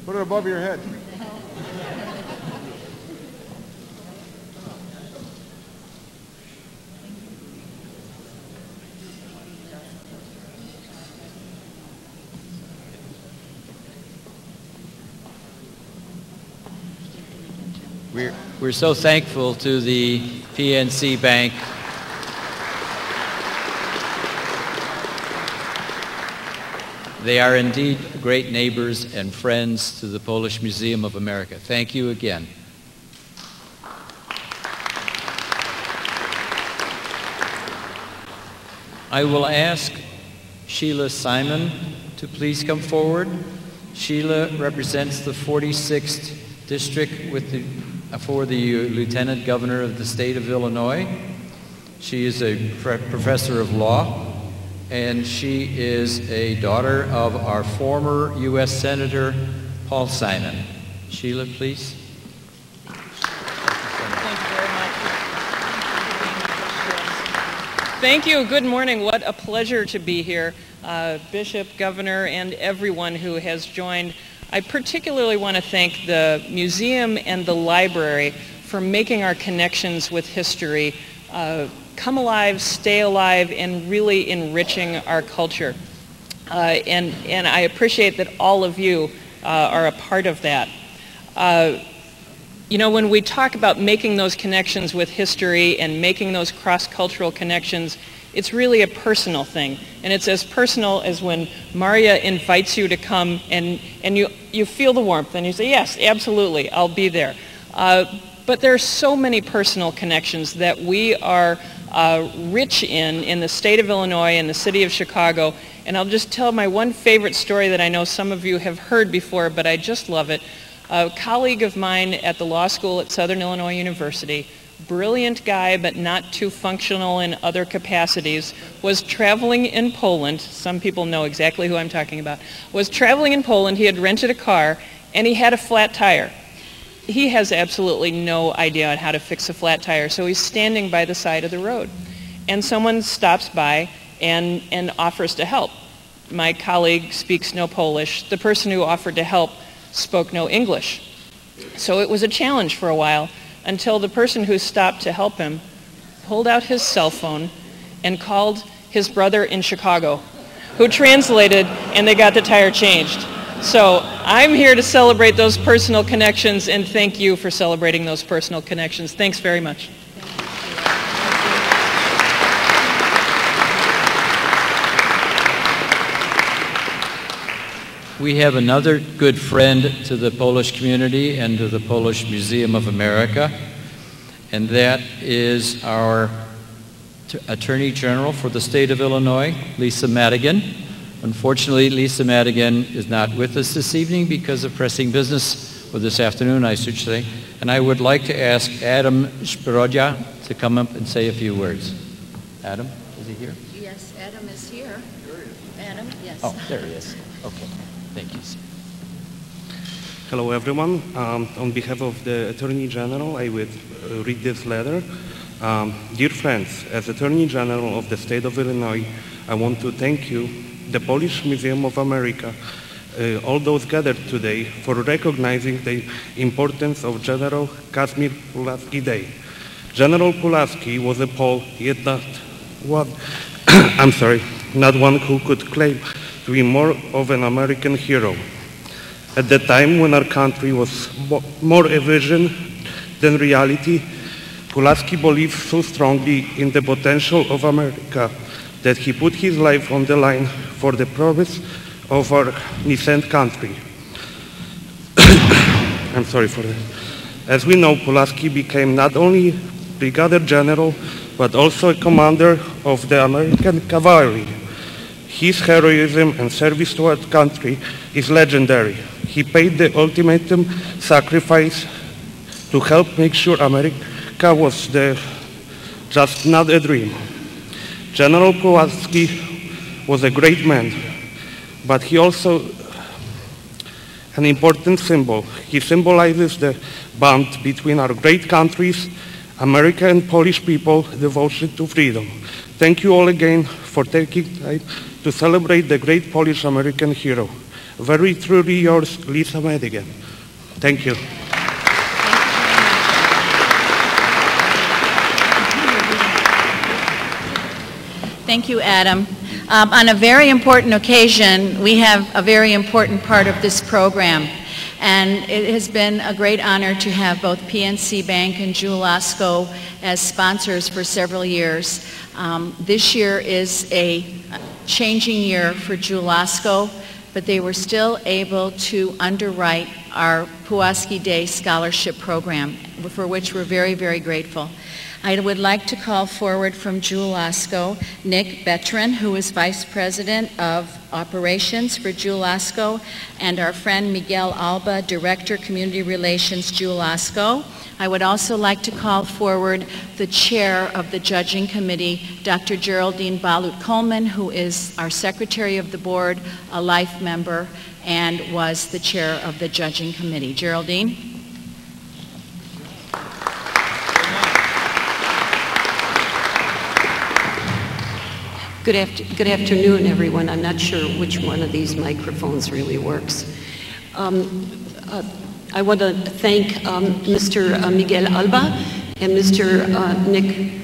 Put it above your head. We're so thankful to the PNC Bank. They are indeed great neighbors and friends to the Polish Museum of America. Thank you again. I will ask Sheila Simon to please come forward. Sheila represents the 46th District for the Lieutenant Governor of the state of Illinois. She is a professor of law, and she is a daughter of our former U.S. Senator, Paul Simon. Sheila, please. Thank you. Good morning. What a pleasure to be here. Bishop, Governor, and everyone who has joined. I particularly want to thank the museum and the library for making our connections with history come alive, stay alive, and really enriching our culture. And I appreciate that all of you are a part of that. You know, when we talk about making those connections with history and making those cross-cultural connections, it's really a personal thing. And it's as personal as when Maria invites you to come and you feel the warmth and you say, yes, absolutely, I'll be there. But there are so many personal connections that we are rich in the state of Illinois and the city of Chicago. And I'll just tell my one favorite story that I know some of you have heard before, but I just love it. A colleague of mine at the law school at Southern Illinois University, brilliant guy but not too functional in other capacities, was traveling in Poland. Some people know exactly who I'm talking about. Was traveling in Poland, he had rented a car, and he had a flat tire. He has absolutely no idea on how to fix a flat tire, so he's standing by the side of the road. And someone stops by and offers to help. My colleague speaks no Polish. The person who offered to help spoke no English. So it was a challenge for a while until the person who stopped to help him pulled out his cell phone and called his brother in Chicago, who translated, and they got the tire changed. So I'm here to celebrate those personal connections, and thank you for celebrating those personal connections. Thanks very much. We have another good friend to the Polish community and to the Polish Museum of America, and that is our Attorney General for the state of Illinois, Lisa Madigan. Unfortunately, Lisa Madigan is not with us this evening because of pressing business, or this afternoon, I should say, and I would like to ask Adam Szpirodja to come up and say a few words. Adam, is he here? Yes, Adam is here. Adam, yes. Oh, there he is. Okay. Thank you, sir. Hello, everyone. On behalf of the Attorney General, I will read this letter. Dear friends, as Attorney General of the state of Illinois, I want to thank you, the Polish Museum of America, all those gathered today for recognizing the importance of General Casimir Pulaski Day. General Pulaski was a Pole, yet not one, not one who could claim to be more of an American hero. At the time when our country was more a vision than reality, Pulaski believed so strongly in the potential of America that he put his life on the line for the progress of our nascent country. I'm sorry for that. As we know, Pulaski became not only brigadier general, but also a commander of the American cavalry. His heroism and service to our country is legendary. He paid the ultimate sacrifice to help make sure America was just not a dream. General Pulaski was a great man, but he also an important symbol. He symbolizes the bond between our great countries, America and Polish people, devotion to freedom. Thank you all again for taking time to celebrate the great Polish-American hero. Very truly yours, Lisa Madigan. Thank you. Thank you, Adam. On a very important occasion, we have a very important part of this program. And it has been a great honor to have both PNC Bank and Jewel Osco as sponsors for several years. This year is a changing year for Jewel Osco, but they were still able to underwrite our Pulaski Day Scholarship Program, for which we're very, very grateful. I would like to call forward from Jewel Osco Nick Betran, who is Vice President of Operations for Jewel Osco, and our friend Miguel Alba, Director, Community Relations, Jewel Osco. I would also like to call forward the Chair of the Judging Committee, Dr. Geraldine Balut-Coleman, who is our Secretary of the Board, a life member, and was the Chair of the Judging Committee. Geraldine? Good afternoon, everyone. I'm not sure which one of these microphones really works. I want to thank Mr. Miguel Alba and Mr. Nick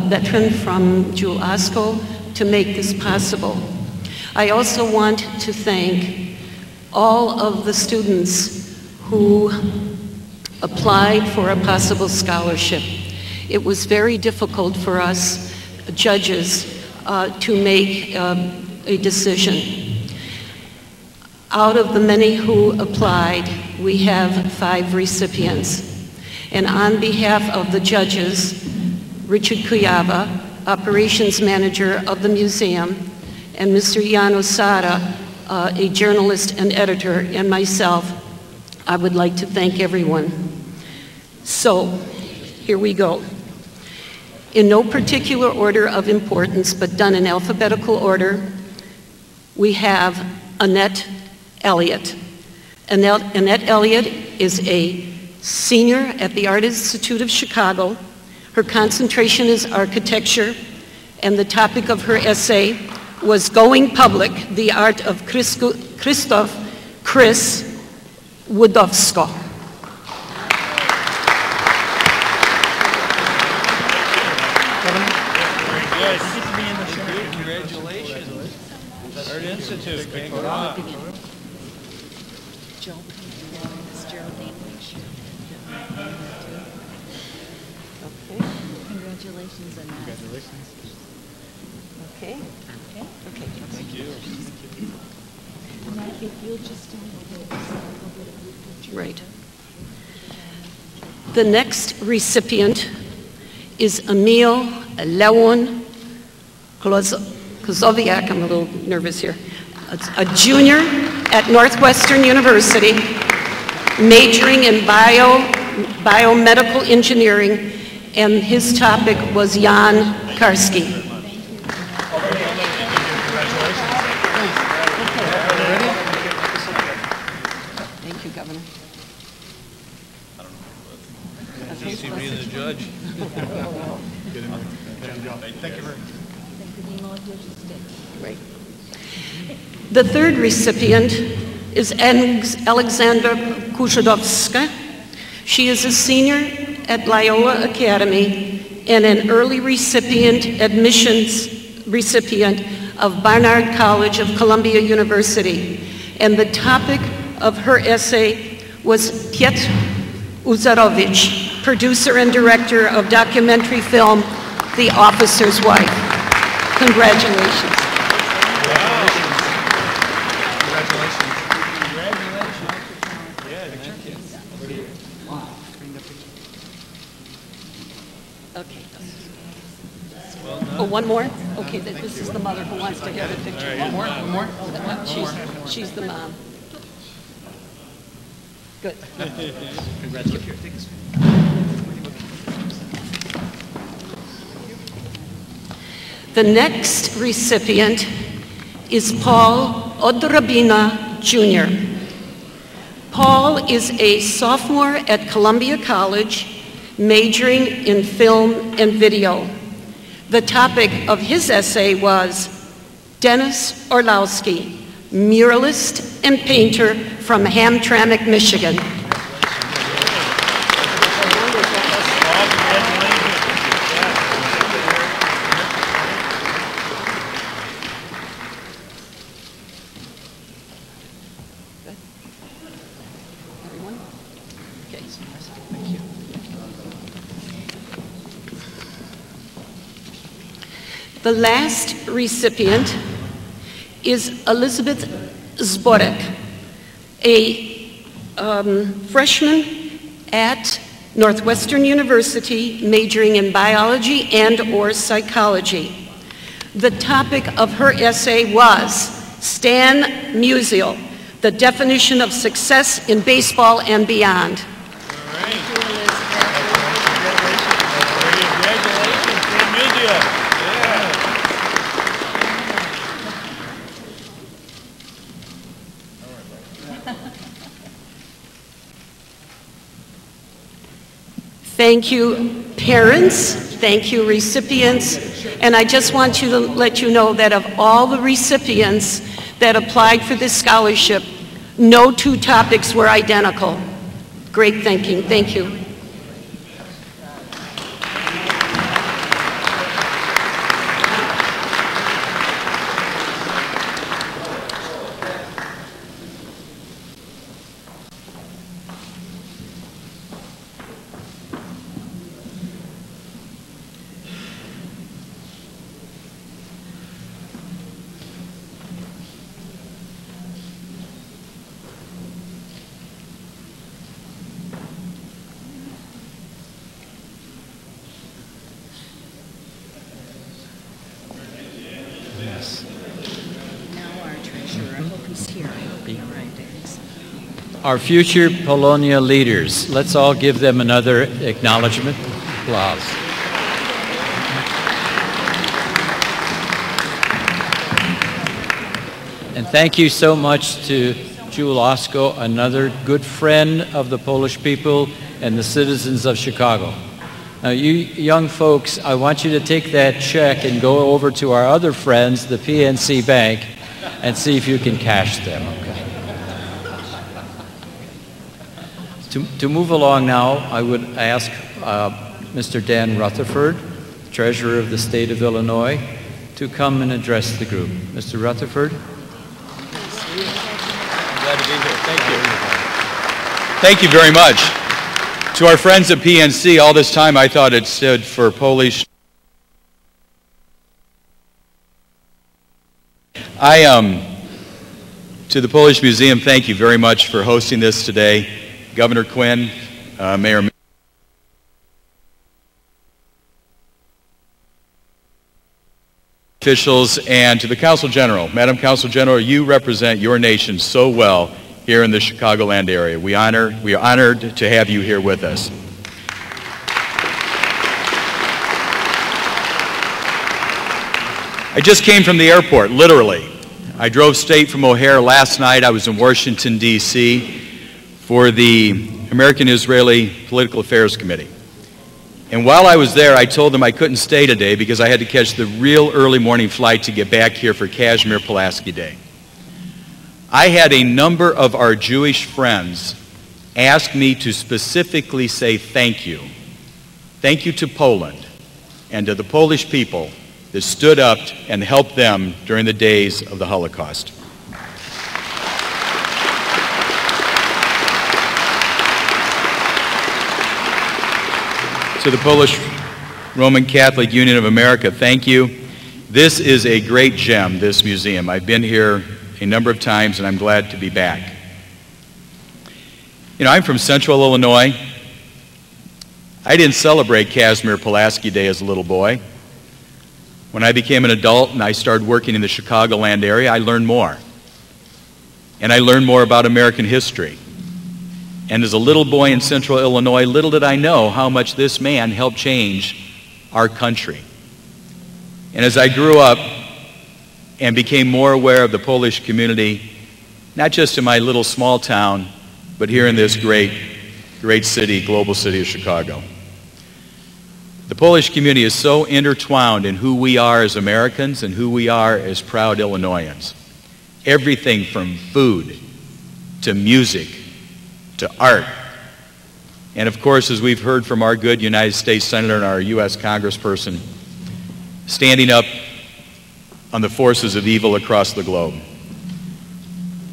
veteran from Jewel Osco, to make this possible. I also want to thank all of the students who applied for a possible scholarship. It was very difficult for us judges to make a decision. Out of the many who applied, we have 5 recipients. And on behalf of the judges, Richard Kuyava, Operations Manager of the museum, and Mr. Jan Osada, a journalist and editor, and myself, I would like to thank everyone. So, here we go. In no particular order of importance, but done in alphabetical order, we have Annette Elliott. Annette Elliott is a senior at the Art Institute of Chicago. Her concentration is architecture, and the topic of her essay was Going Public, the Art of Krzysztof Chris Wodowsko. Congratulations. Art Institute. Joe, Geraldine. Okay. Congratulations, Annette. Congratulations. Okay. Okay. Thank you. Annette, if you'll just stand over. Right. The next recipient is Emil Leon Kozowiak. I'm a little nervous here. A junior at Northwestern University, majoring in biomedical engineering, and his topic was Jan Karski. Thank you, Governor. Just see me as a judge. Thank you very much. Right. The third recipient is Alexandra Kushadowska. She is a senior at Loyola Academy and an early admissions recipient of Barnard College of Columbia University. And the topic of her essay was Piotr Uzarowicz, producer and director of documentary film The Officer's Wife. Congratulations. Okay. Oh, one more? Okay, this is the mother who wants to have a picture. One more? She's the mom. Good. Congratulations. The next recipient is Paul Odrabina Jr. Paul is a sophomore at Columbia College, majoring in film and video. The topic of his essay was Dennis Orlowski, muralist and painter from Hamtramck, Michigan. The last recipient is Elizabeth Zborek, a freshman at Northwestern University, majoring in biology and/or psychology. The topic of her essay was Stan Musial, the definition of success in baseball and beyond. Thank you, parents. Thank you, recipients. And I just want to let you know that of all the recipients that applied for this scholarship, no 2 topics were identical. Great thinking. Thank you. sure. I hope he's here. All right. Our future Polonia leaders. Let's all give them another acknowledgement. Applause. And thank you so much to Jułasko, another good friend of the Polish people and the citizens of Chicago. Now, you young folks, I want you to take that check and go over to our other friends, the PNC Bank, and see if you can cash them. Okay. To move along now, I would ask Mr. Dan Rutherford, Treasurer of the State of Illinois, to come and address the group. Mr. Rutherford. Glad to be here. Thank you. Thank you very much. To our friends at PNC, all this time I thought it stood for Polish. To the Polish Museum, thank you very much for hosting this today. Governor Quinn, Mayor officials, and to the Consul General. Madam Consul General, you represent your nation so well here in the Chicagoland area. We are honored to have you here with us. I just came from the airport, literally. I drove straight from O'Hare last night. I was in Washington, D.C. for the American-Israeli Political Affairs Committee. And while I was there, I told them I couldn't stay today because I had to catch the real early morning flight to get back here for Casimir Pulaski Day. I had a number of our Jewish friends ask me to specifically say thank you. Thank you to Poland and to the Polish people that stood up and helped them during the days of the Holocaust. To the Polish Roman Catholic Union of America, thank you. This is a great gem, this museum. I've been here a number of times and I'm glad to be back. You know, I'm from Central Illinois. I didn't celebrate Casimir Pulaski Day as a little boy. When I became an adult and I started working in the Chicagoland area, I learned more. And I learned more about American history. And as a little boy in Central Illinois, little did I know how much this man helped change our country. And as I grew up and became more aware of the Polish community, not just in my little small town, but here in this great city, global city of Chicago. The Polish community is so intertwined in who we are as Americans and who we are as proud Illinoisans. Everything from food to music to art. And of course, as we've heard from our good United States Senator and our U.S. Congressperson, standing up on the forces of evil across the globe.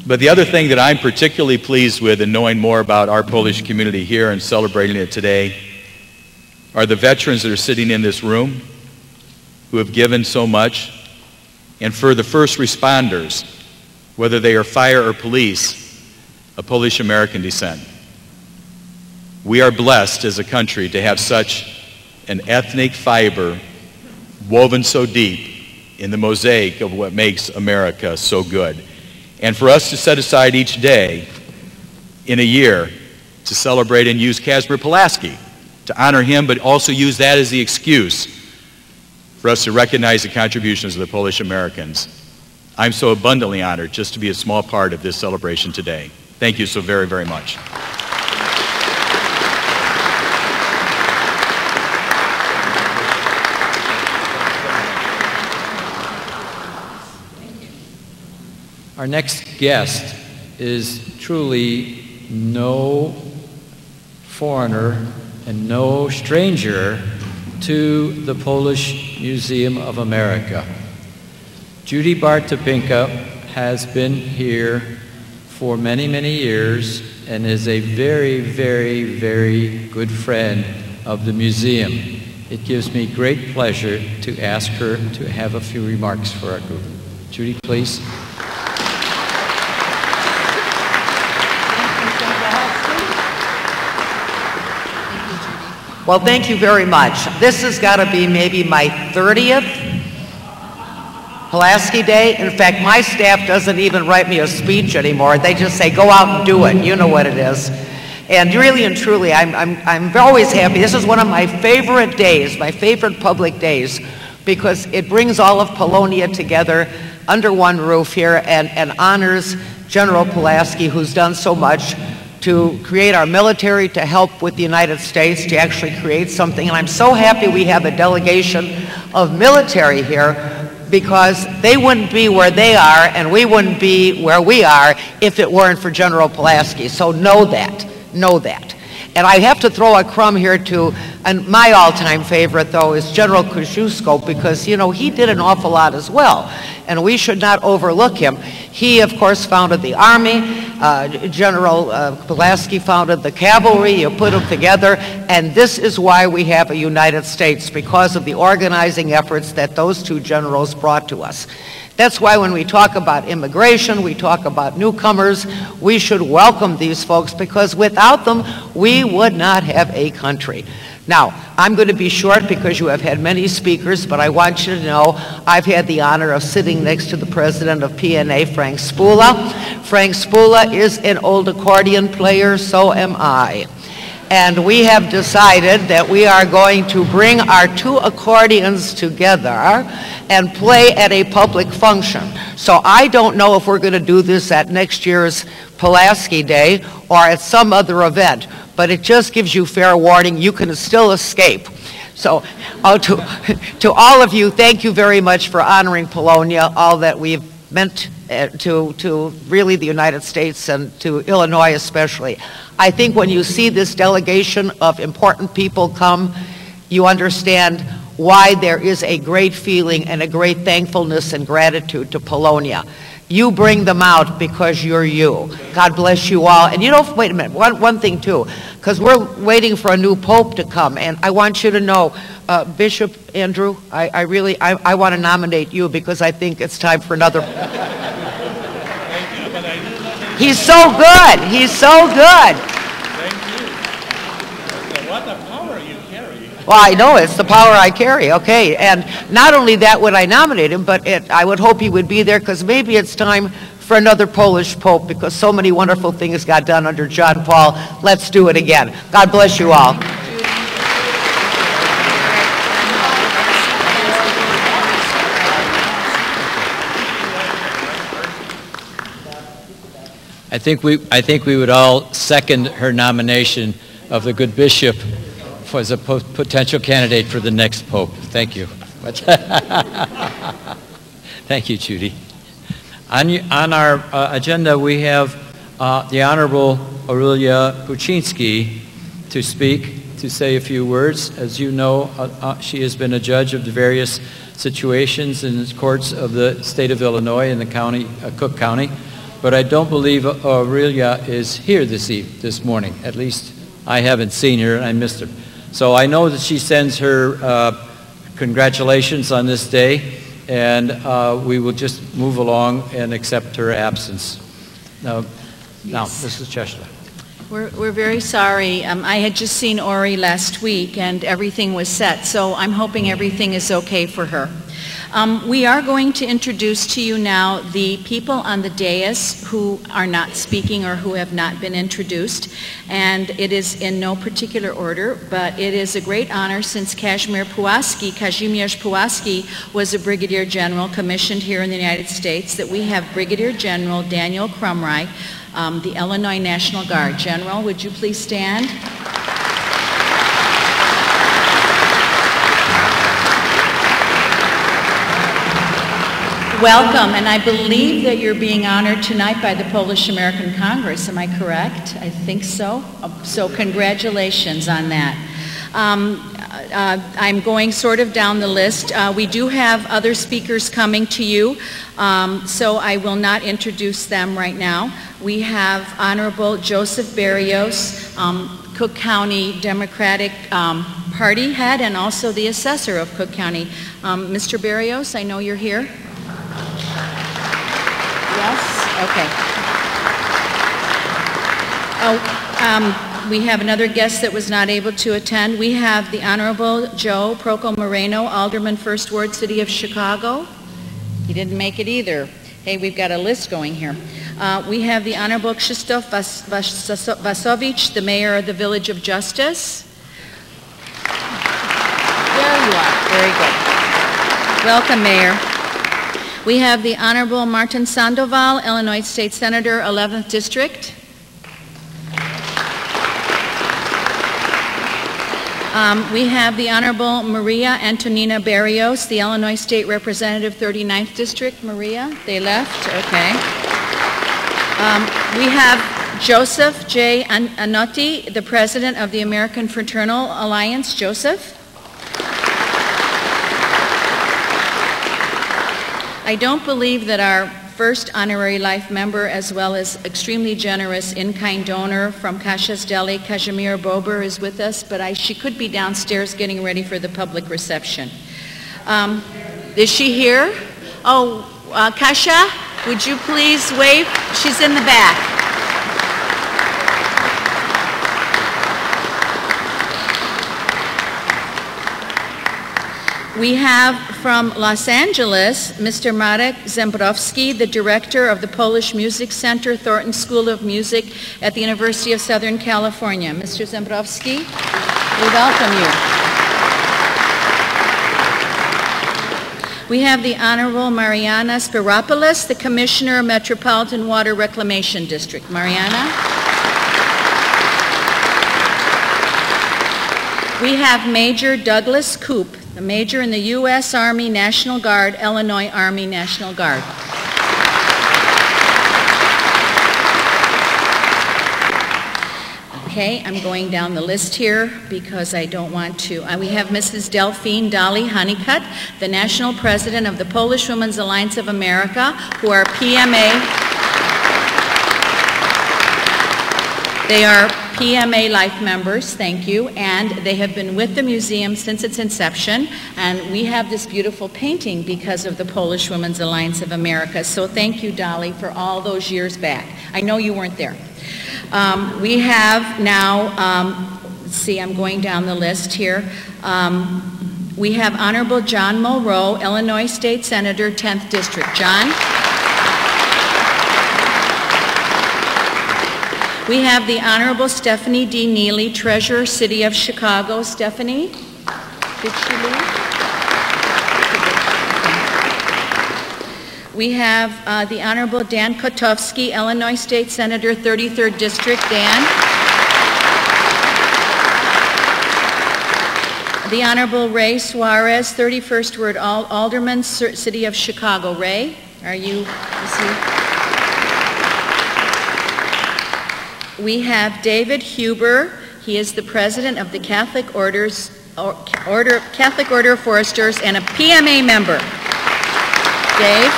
But the other thing that I'm particularly pleased with in knowing more about our Polish community here and celebrating it today are the veterans that are sitting in this room who have given so much, and for the first responders, whether they are fire or police, of Polish-American descent. We are blessed as a country to have such an ethnic fiber woven so deep in the mosaic of what makes America so good. And for us to set aside each day in a year to celebrate and use Casimir Pulaski, to honor him, but also use that as the excuse for us to recognize the contributions of the Polish Americans. I'm so abundantly honored just to be a small part of this celebration today. Thank you so very, very much. Our next guest is truly no foreigner and no stranger to the Polish Museum of America. Judy Bartopinka has been here for many, many years and is a very, very, very good friend of the museum. It gives me great pleasure to ask her to have a few remarks for our group. Judy, please. Well, thank you very much. This has got to be maybe my 30th Pulaski Day. In fact, my staff doesn't even write me a speech anymore. They just say, go out and do it. You know what it is. And really and truly, I'm always happy. This is one of my favorite days, my favorite public days, because it brings all of Polonia together under one roof here and honors General Pulaski, who's done so much to create our military, to help with the United States, to actually create something. And I'm so happy we have a delegation of military here, because they wouldn't be where they are and we wouldn't be where we are if it weren't for General Pulaski. So know that, know that. And I have to throw a crumb here to, and my all-time favorite though is General Kosciuszko, because you know he did an awful lot as well, and we should not overlook him. He of course founded the Army, General Pulaski founded the cavalry, you put them together, and this is why we have a United States, because of the organizing efforts that those two generals brought to us. That's why when we talk about immigration, we talk about newcomers, we should welcome these folks, because without them, we would not have a country. Now, I'm going to be short because you have had many speakers, but I want you to know I've had the honor of sitting next to the president of PNA, Frank Spula. Frank Spula is an old accordion player, so am I. And we have decided that we are going to bring our two accordions together and play at a public function. So I don't know if we're going to do this at next year's Pulaski Day or at some other event, but it just gives you fair warning. You can still escape. So to all of you, thank you very much for honoring Polonia, all that we've meant to really the United States and to Illinois especially. I think when you see this delegation of important people come, you understand why there is a great feeling and a great thankfulness and gratitude to Polonia. You bring them out because you're you. God bless you all. And you know, wait a minute, one thing too, because we're waiting for a new pope to come, and I want you to know, Bishop Andrew, I want to nominate you because I think it's time for another. He's so good. He's so good. Thank you. What a power you carry. Well, I know it's the power I carry. Okay, and not only that would I nominate him, but I would hope he would be there, because maybe it's time for another Polish pope, because so many wonderful things got done under John Paul. Let's do it again. God bless you all. I think we would all second her nomination of the good bishop as a potential candidate for the next pope. Thank you. Thank you, Judy. On our agenda, we have the Honorable Aurelia Puczynski to speak, to say a few words. As you know, she has been a judge of the various situations in the courts of the state of Illinois in the county, Cook County. But I don't believe Aurelia is here this morning. At least I haven't seen her, and I missed her. So I know that she sends her congratulations on this day, and we will just move along and accept her absence. Now, Mrs. Cheshla. We're very sorry. I had just seen Ori last week, and everything was set, so I'm hoping everything is okay for her. We are going to introduce to you now the people on the dais who are not speaking or who have not been introduced, and it is in no particular order, but it is a great honor since Casimir Pulaski was a brigadier general commissioned here in the United States, that we have Brigadier General Daniel Crumry, the Illinois National Guard. General, would you please stand? Welcome, and I believe that you're being honored tonight by the Polish-American Congress. Am I correct? I think so. So congratulations on that. I'm going sort of down the list. We do have other speakers coming to you, so I will not introduce them right now. We have Honorable Joseph Berrios, Cook County Democratic Party head, and also the assessor of Cook County. Mr. Berrios, I know you're here. Yes? Okay. We have another guest that was not able to attend. We have the Honorable Joe Proco Moreno, Alderman, First Ward, City of Chicago. He didn't make it either. Hey, we've got a list going here. We have the Honorable Krzysztof Wasowicz, the mayor of the Village of Justice. There you are. Very good. Welcome, Mayor. We have the Honorable Martin Sandoval, Illinois State Senator, 11th District. We have the Honorable Maria Antonina Barrios, the Illinois State Representative, 39th District. Maria, they left, okay. We have Joseph J. Anotti, the President of the American Fraternal Alliance. Joseph. I don't believe that our first honorary life member, as well as extremely generous in-kind donor from Kasha's Deli, Casimir Bober, is with us, but she could be downstairs getting ready for the public reception. Is she here? Oh, Kasha, would you please wave? She's in the back. We have from Los Angeles, Mr. Marek Zembrowski, the director of the Polish Music Center, Thornton School of Music at the University of Southern California. Mr. Zembrowski, we welcome you. We have the Honorable Mariana Spiropoulos, the Commissioner of Metropolitan Water Reclamation District. Mariana. We have Major Douglas Koop, a major in the U.S. Army National Guard, Illinois Army National Guard. Okay, I'm going down the list here because I don't want to. We have Mrs. Delphine Dolly Honeycutt, the National President of the Polish Women's Alliance of America, who are PMA. They are PMA Life members, thank you, and they have been with the museum since its inception, and we have this beautiful painting because of the Polish Women's Alliance of America. So thank you, Dolly, for all those years back. I know you weren't there. We have now, let's see, I'm going down the list here. We have Honorable John Mulrow, Illinois State Senator, 10th District. John? We have the Honorable Stephanie D. Neely, Treasurer, City of Chicago. Stephanie, did she leave? We have the Honorable Dan Kotowski, Illinois State Senator, 33rd District. Dan. The Honorable Ray Suarez, 31st Ward Alderman, City of Chicago. Ray, are you, is he? We have David Huber. He is the president of the Catholic Order of Foresters and a PMA member. Dave.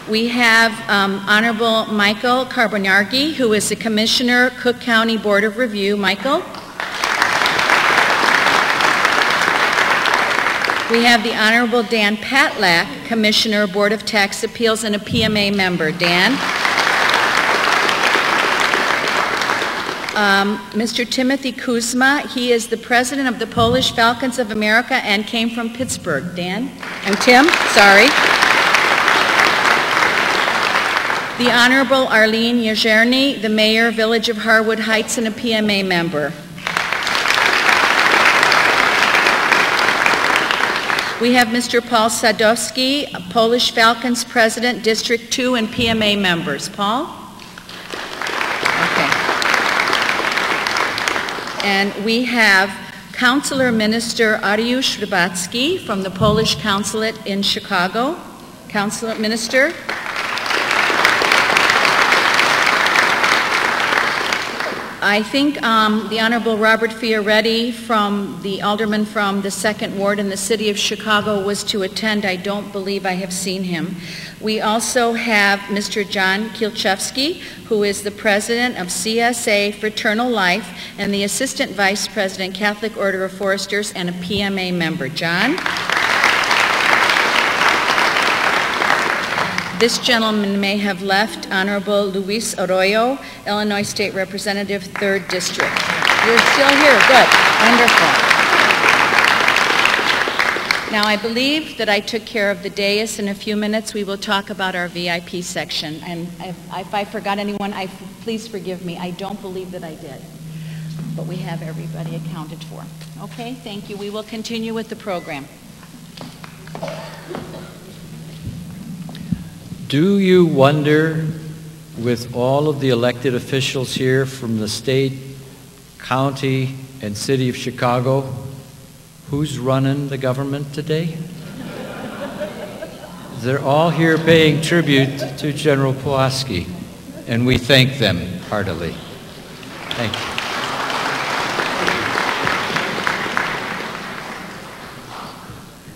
We have Honorable Michael Carbonargi, who is the Commissioner, Cook County Board of Review. Michael. We have the Honorable Dan Patlak, Commissioner, Board of Tax Appeals, and a PMA member. Dan. Mr. Timothy Kuzma, he is the President of the Polish Falcons of America and came from Pittsburgh. Dan? And Tim, sorry. The Honorable Arlene Yazerny, the Mayor, Village of Harwood Heights, and a PMA member. We have Mr. Paul Sadowski, Polish Falcons President, District 2, and PMA members. Paul? Okay. And we have Counselor Minister Ariusz Rybacki from the Polish Consulate in Chicago. Counselor Minister. I think the Honorable Robert Fioretti, the alderman from the 2nd Ward in the City of Chicago, was to attend. I don't believe I have seen him. We also have Mr. John Kielczewski, who is the president of CSA Fraternal Life and the Assistant Vice President, Catholic Order of Foresters, and a PMA member. John? This gentleman may have left. Honorable Luis Arroyo, Illinois State Representative, 3rd District. You're still here. Good. Wonderful. Now, I believe that I took care of the dais. In a few minutes, we will talk about our VIP section. And if I forgot anyone, please forgive me. I don't believe that I did. But we have everybody accounted for. Okay, thank you. We will continue with the program. Do you wonder, with all of the elected officials here from the state, county, and city of Chicago, who's running the government today? They're all here paying tribute to General Pulaski, and we thank them heartily. Thank you.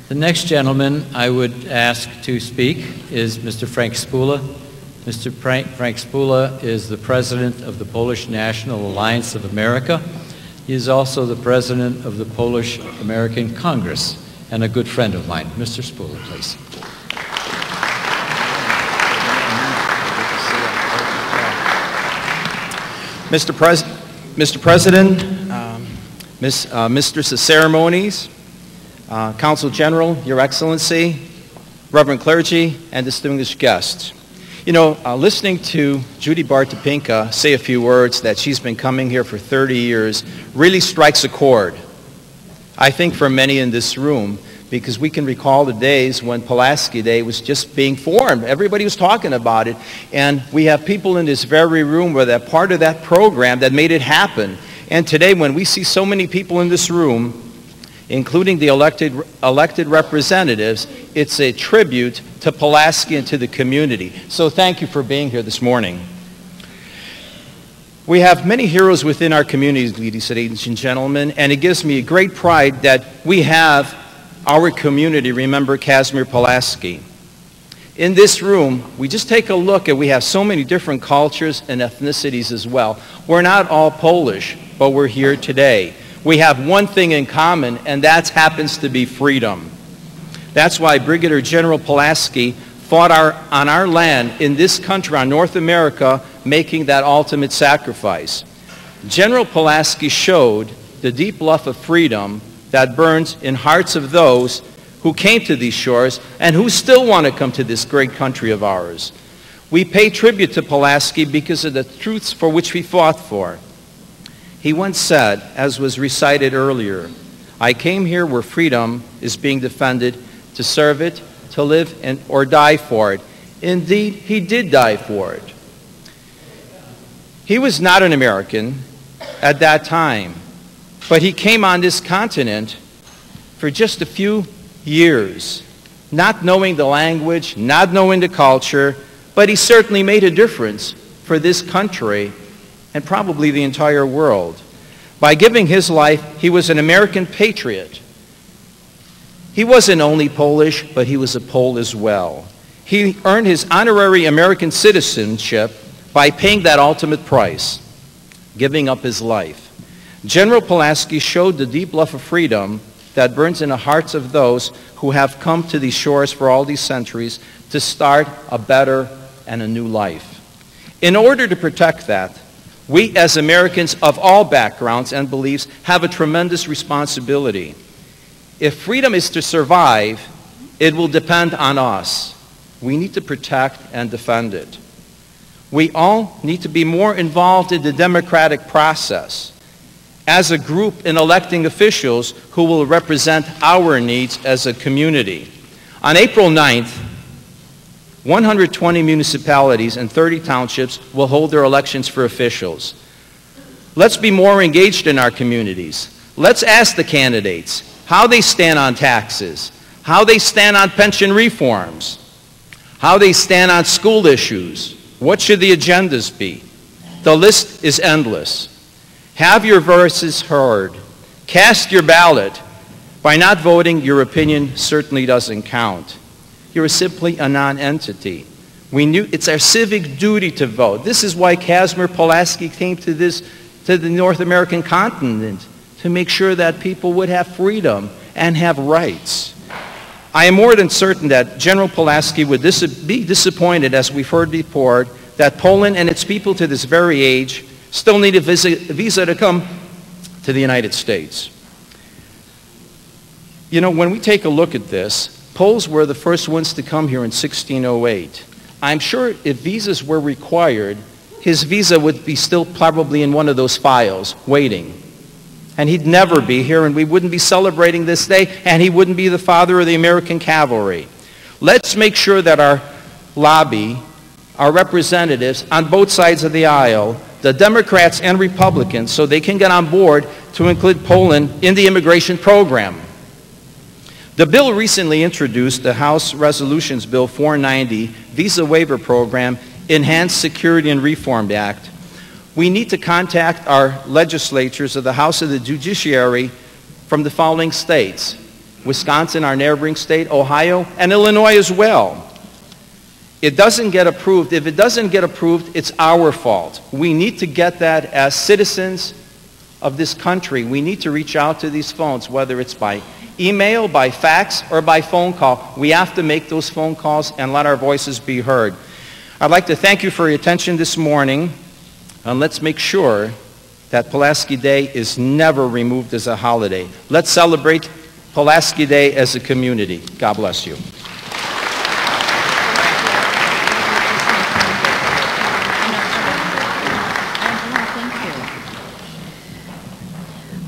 The next gentleman I would ask to speak is Mr. Frank Spula. Mr. Frank Spula is the president of the Polish National Alliance of America. He is also the president of the Polish American Congress and a good friend of mine. Mr. Spula, please. Mr. President, Mistress of Ceremonies, Consul General, Your Excellency, Reverend Clergy, and distinguished guests. You know, listening to Judy Bartopinka say a few words that she's been coming here for 30 years really strikes a chord, I think, for many in this room, because we can recall the days when Pulaski Day was just being formed. Everybody was talking about it, and we have people in this very room where they're part of that program that made it happen. And today, when we see so many people in this room, including the elected representatives, it's a tribute to Pulaski and to the community. So thank you for being here this morning. We have many heroes within our communities, ladies and gentlemen, and it gives me great pride that we have our community remember Casimir Pulaski. In this room, we just take a look and we have so many different cultures and ethnicities as well. We're not all Polish, but we're here today. We have one thing in common, and that happens to be freedom. That's why Brigadier General Pulaski fought on our land in this country, on North America, making that ultimate sacrifice. General Pulaski showed the deep love of freedom that burns in hearts of those who came to these shores and who still want to come to this great country of ours. We pay tribute to Pulaski because of the truths for which he fought for. He once said, as was recited earlier, "I came here where freedom is being defended, to serve it, to live or die for it." Indeed, he did die for it. He was not an American at that time, but he came on this continent for just a few years, not knowing the language, not knowing the culture, but he certainly made a difference for this country and probably the entire world. By giving his life, he was an American patriot. He wasn't only Polish, but he was a Pole as well. He earned his honorary American citizenship by paying that ultimate price, giving up his life. General Pulaski showed the deep love of freedom that burns in the hearts of those who have come to these shores for all these centuries to start a better and a new life. In order to protect that, we as Americans of all backgrounds and beliefs have a tremendous responsibility. If freedom is to survive, it will depend on us. We need to protect and defend it. We all need to be more involved in the democratic process as a group in electing officials who will represent our needs as a community. On April 9th, 120 municipalities and 30 townships will hold their elections for officials. Let's be more engaged in our communities. Let's ask the candidates how they stand on taxes, how they stand on pension reforms, how they stand on school issues. What should the agendas be? The list is endless. Have your voices heard. Cast your ballot. By not voting, your opinion certainly doesn't count. You're simply a non-entity. It's our civic duty to vote. This is why Casimir Pulaski came to the North American continent, to make sure that people would have freedom and have rights. I am more than certain that General Pulaski would be disappointed, as we've heard before, that Poland and its people to this very age still need a visa to come to the United States. You know, when we take a look at this, Poles were the first ones to come here in 1608. I'm sure if visas were required, his visa would be still probably in one of those files, waiting. And he'd never be here, and we wouldn't be celebrating this day, and he wouldn't be the father of the American cavalry. Let's make sure that our lobby, our representatives on both sides of the aisle, the Democrats and Republicans, so they can get on board to include Poland in the immigration program. The bill recently introduced, the House Resolutions Bill 490, Visa Waiver Program, Enhanced Security and Reform Act. We need to contact our legislatures of the House of the Judiciary from the following states: Wisconsin, our neighboring state, Ohio, and Illinois as well. It doesn't get approved. If it doesn't get approved, it's our fault. We need to get that as citizens of this country. We need to reach out to these phones, whether it's by email, by fax, or by phone call. We have to make those phone calls and let our voices be heard. I'd like to thank you for your attention this morning, and let's make sure that Pulaski Day is never removed as a holiday. Let's celebrate Pulaski Day as a community. God bless you.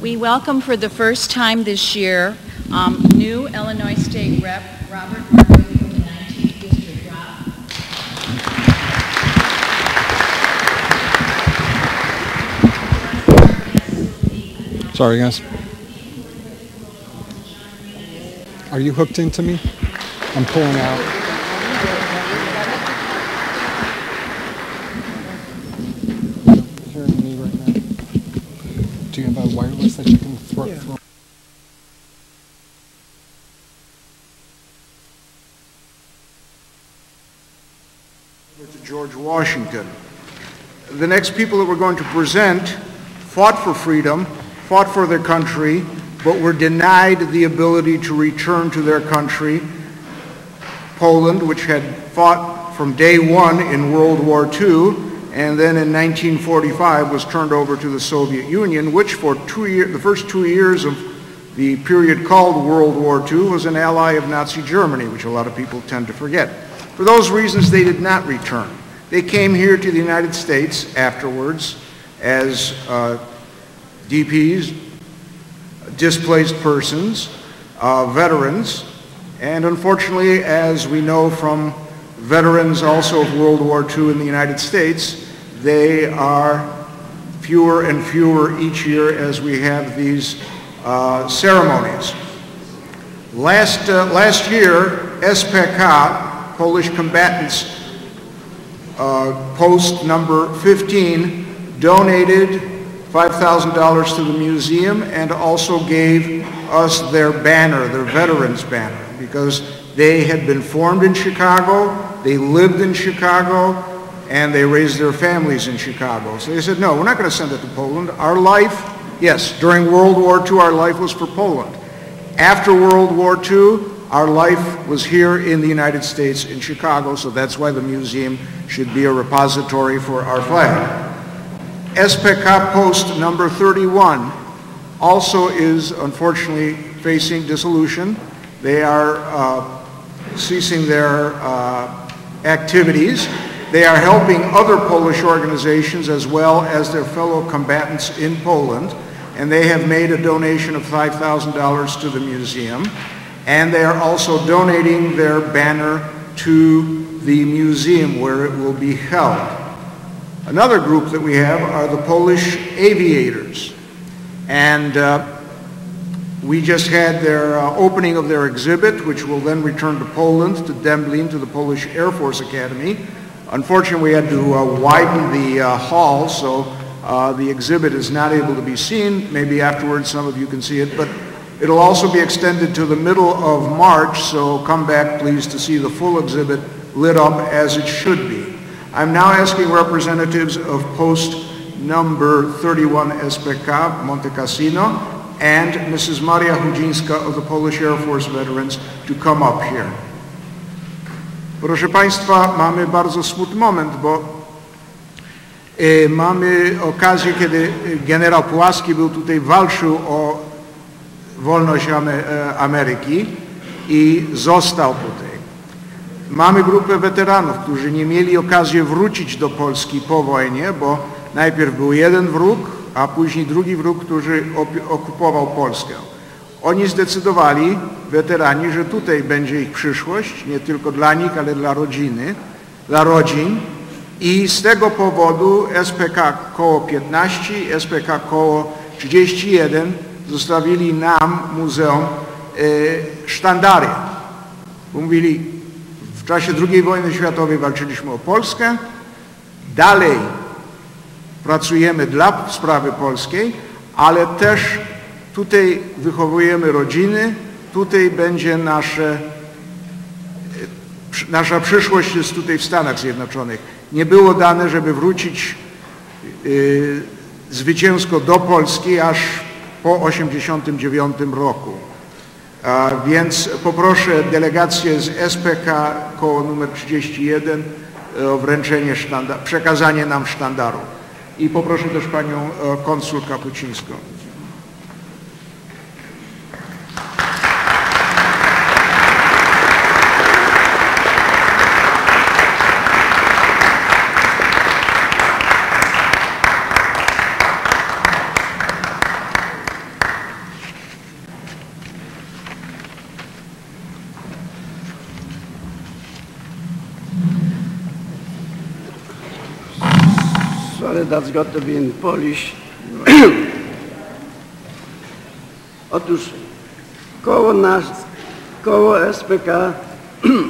We welcome for the first time this year new Illinois State Rep Robert Martin from the 19th District. Rob. Sorry, guys. Are you hooked into me? I'm pulling out. Hearing me right now. Do you have a wireless that you can throw? Yeah. To George Washington. The next people that we're going to present fought for freedom, fought for their country, but were denied the ability to return to their country. Poland, which had fought from day one in World War II, and then in 1945 was turned over to the Soviet Union, which for the first 2 years of the period called World War II was an ally of Nazi Germany, which a lot of people tend to forget. For those reasons, they did not return. They came here to the United States afterwards as DPs, displaced persons, veterans, and unfortunately, as we know from veterans also of World War II in the United States, they are fewer and fewer each year as we have these ceremonies. Last year, SPK, Polish Combatants Post number 15, donated $5,000 to the museum and also gave us their banner, their veterans banner, because they had been formed in Chicago, they lived in Chicago, and they raised their families in Chicago. So they said, no, we're not going to send it to Poland. Our life, yes, during World War II, our life was for Poland. After World War II, our life was here in the United States, in Chicago, so that's why the museum should be a repository for our flag. SPK Post number 31 also is unfortunately facing dissolution. They are ceasing their activities. They are helping other Polish organizations as well as their fellow combatants in Poland, and they have made a donation of $5,000 to the museum, and they are also donating their banner to the museum where it will be held. Another group that we have are the Polish aviators, and we just had their opening of their exhibit, which will then return to Poland, to Dęblin, to the Polish Air Force Academy. Unfortunately, we had to widen the hall, so the exhibit is not able to be seen. Maybe afterwards some of you can see it, but it'll also be extended to the middle of March, so come back please to see the full exhibit lit up as it should be. I'm now asking representatives of post number 31 SPK, Monte Cassino, and Mrs. Maria Hudzińska of the Polish Air Force Veterans to come up here. Proszę Państwa, mamy bardzo smutny moment, bo mamy okazję, kiedy generał Pulaski był tutaj, walczył o wolność Ameryki i został tutaj. Mamy grupę weteranów, którzy nie mieli okazji wrócić do Polski po wojnie, bo najpierw był jeden wróg, a później drugi wróg, który okupował Polskę. Oni zdecydowali, weterani, że tutaj będzie ich przyszłość, nie tylko dla nich, ale dla rodzin. I z tego powodu SPK koło 15 i SPK koło 31 zostawili nam, muzeum, sztandary. Mówili, w czasie II wojny światowej walczyliśmy o Polskę, dalej pracujemy dla sprawy polskiej, ale też tutaj wychowujemy rodziny, tutaj będzie nasza przyszłość jest tutaj w Stanach Zjednoczonych. Nie było dane, żeby wrócić zwycięsko do Polski aż po 1989 roku. Więc poproszę delegację z SPK koło numer 31 o wręczenie przekazanie nam sztandaru. I poproszę też panią konsul Kapucińską. That's got to be in Polish. Otóż koło SPK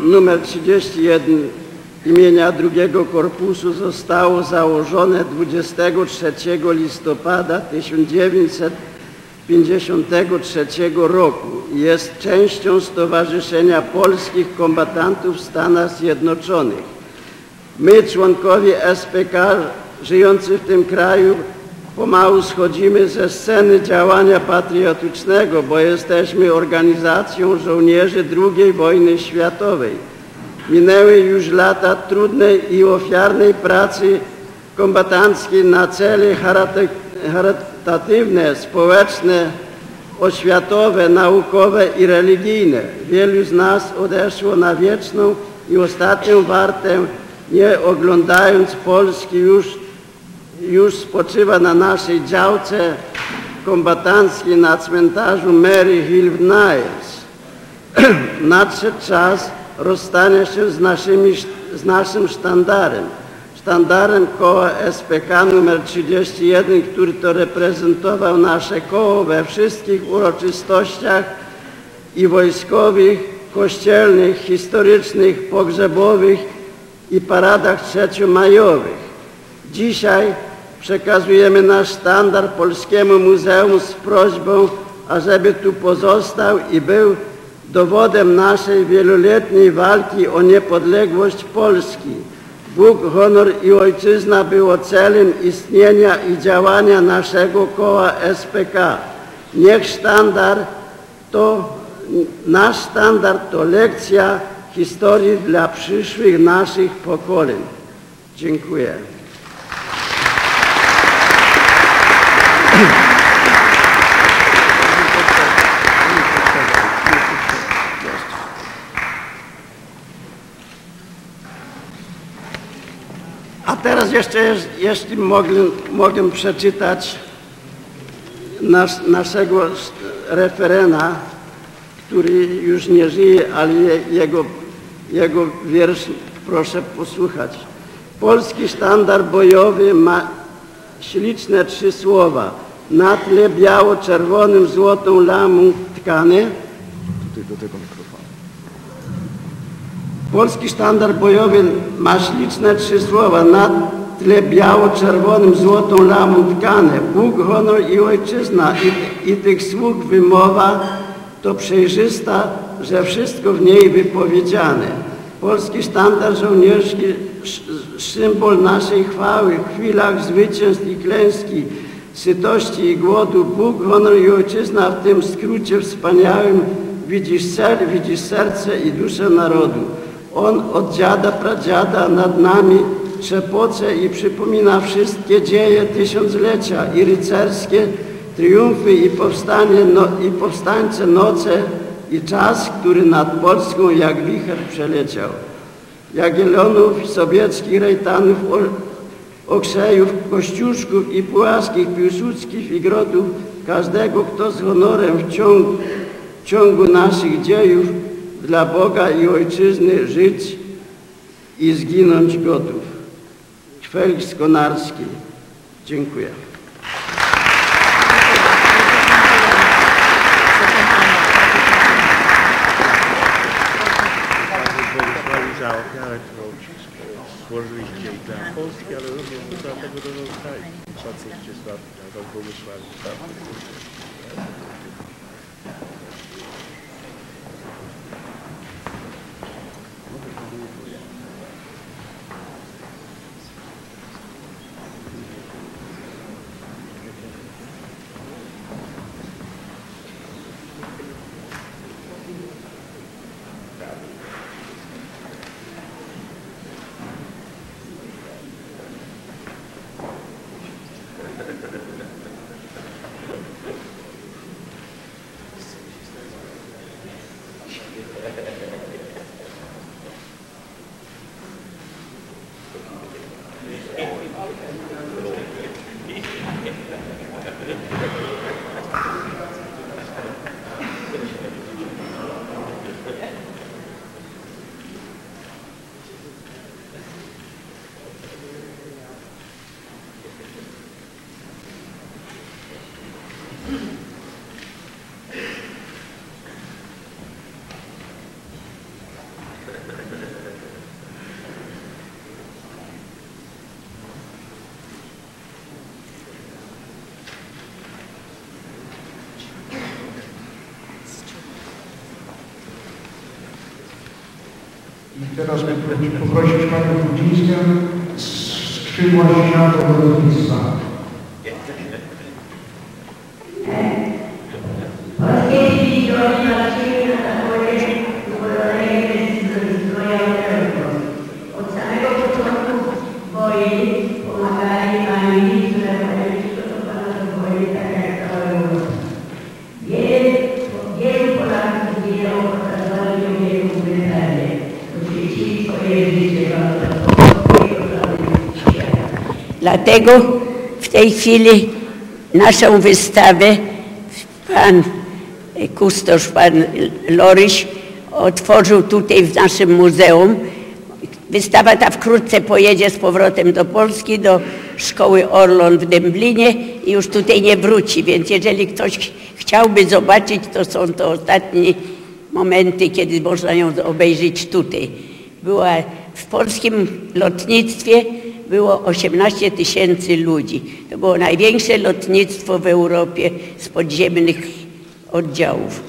numer 31 imienia II Korpusu zostało założone 23 listopada 1953 roku. Jest częścią Stowarzyszenia Polskich Kombatantów w Stanach Zjednoczonych. My, członkowie SPK, żyjący w tym kraju, pomału schodzimy ze sceny działania patriotycznego, bo jesteśmy organizacją żołnierzy II wojny światowej. Minęły już lata trudnej i ofiarnej pracy kombatanckiej na cele charytatywne, społeczne, oświatowe, naukowe i religijne. Wielu z nas odeszło na wieczną i ostatnią wartę, nie oglądając Polski, już spoczywa na naszej działce kombatanckiej na cmentarzu Mary Hill w Niles. Nadszedł czas rozstania się z naszym sztandarem koła SPK numer 31, który to reprezentował nasze koło we wszystkich uroczystościach i wojskowych, kościelnych, historycznych, pogrzebowych i paradach trzeciomajowych. Dzisiaj przekazujemy nasz sztandar Polskiemu Muzeum z prośbą, ażeby tu pozostał i był dowodem naszej wieloletniej walki o niepodległość Polski. Bóg, honor i ojczyzna było celem istnienia i działania naszego koła SPK. Niech nasz sztandar to lekcja historii dla przyszłych naszych pokoleń. Dziękuję. A teraz jeszcze, jeśli mogę przeczytać naszego referenta, który już nie żyje, ale jego wiersz proszę posłuchać. Polski sztandar bojowy ma śliczne 3 słowa. Na tle biało-czerwonym złotą lamą tkane. Do tego mikrofonu. Polski sztandar bojowy ma śliczne 3 słowa. Na tle biało-czerwonym złotą lamą tkane. Bóg, honor i ojczyzna. I tych słów wymowa to przejrzysta, że wszystko w niej wypowiedziane. Polski sztandar żołnierski, symbol naszej chwały w chwilach zwycięstw i klęski, sytości i głodu. Bóg, honor i ojczyzna w tym skrócie wspaniałym widzisz serce i duszę narodu. On od dziada, pradziada nad nami trzepoce i przypomina wszystkie dzieje tysiąclecia i rycerskie triumfy i powstańcze noce i czas, który nad Polską jak wicher przeleciał. Jagiellonów, Sobieckich, Rejtanów, Okrzejów, Kościuszków i Pułaskich, Piłsudskich i Grotów, każdego, kto z honorem w ciągu naszych dziejów dla Boga i Ojczyzny żyć i zginąć gotów. Felix Konarski. Dziękuję. Złożyliście i dla Polski, ale również dla tego do kraju. Szacujcie za błogosławieństwo. I teraz poprosić Panią Grudzińską z skrzydła Światowego. Od samego początku wojny pomagali Pani, które to Pana do wojny, tak jak cała Europa. Wielu Polaków zginęło podczas walki o Wielką Brytanię. Poświęcili swoje życie Dlatego w tej chwili naszą wystawę pan kustosz, pan Loryś otworzył tutaj w naszym muzeum. Wystawa ta wkrótce pojedzie z powrotem do Polski, do szkoły Orlon w Dęblinie i już tutaj nie wróci, więc jeżeli ktoś chciałby zobaczyć, to są to ostatnie momenty, kiedy można ją obejrzeć tutaj. Była w polskim lotnictwie było 18 000 ludzi. To było największe lotnictwo w Europie z podziemnych oddziałów.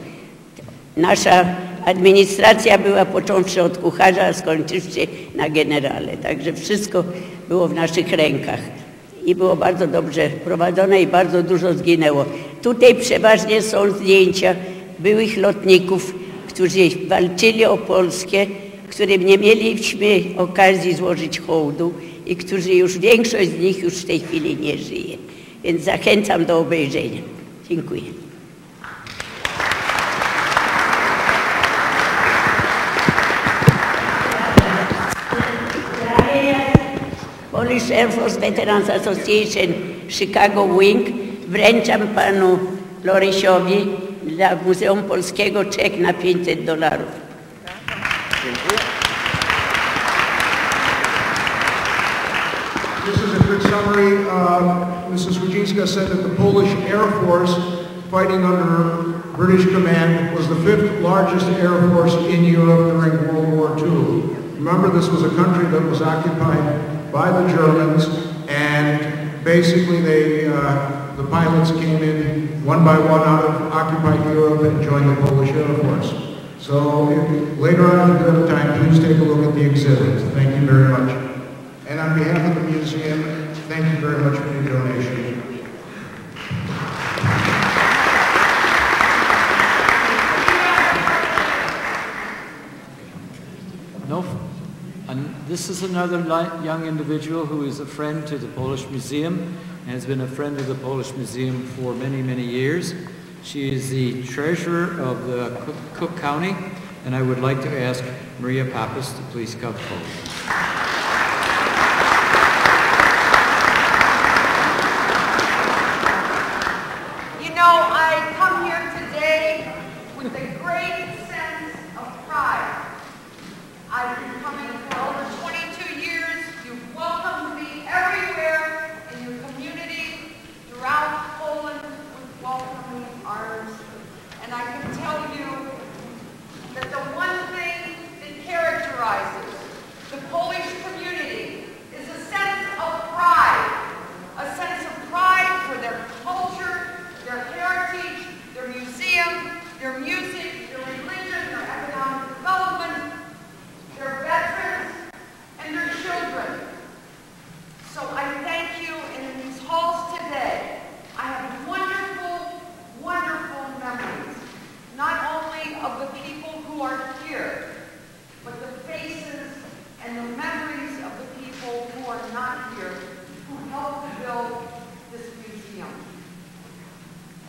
Nasza administracja była począwszy od kucharza, a skończywszy na generale. Także wszystko było w naszych rękach. I było bardzo dobrze prowadzone i bardzo dużo zginęło. Tutaj przeważnie są zdjęcia byłych lotników, którzy walczyli o Polskę, którym nie mieliśmy okazji złożyć hołdu i którzy już, większość z nich już w tej chwili nie żyje. Więc zachęcam do obejrzenia. Dziękuję. Polish Air Force Veterans Association Chicago Wing wręczam panu Lorysiowi dla Muzeum Polskiego czek na $500. This is a good summary. Mrs. Grudzińska said that the Polish Air Force, fighting under British command, was the 5th largest air force in Europe during World War II. Remember, this was a country that was occupied by the Germans, and basically the pilots came in one by one out of occupied Europe and joined the Polish Air Force. So later on, if you have time, please take a look at the exhibit. Thank you very much. And on behalf of the museum, thank you very much for your donation. No, and this is another young individual who is a friend to the Polish Museum, and has been a friend of the Polish Museum for many, many years. She is the treasurer of the Cook County, and I would like to ask Maria Pappas to please come forward. You know, I come here today with a great sense of pride. I've been coming for over 22 years. You've welcomed me everywhere in your community throughout Poland with welcoming arms. And I can tell you that the one thing that characterizes the Polish community is a sense of pride for their culture, their heritage, their museum, their music, their religion, their economic development, their veterans, and their children. So I thank you, and in these halls today, I have wonderful, wonderful memories, not only of the people who are here, but the faces and the memories of the people who are not here, who helped to build this museum.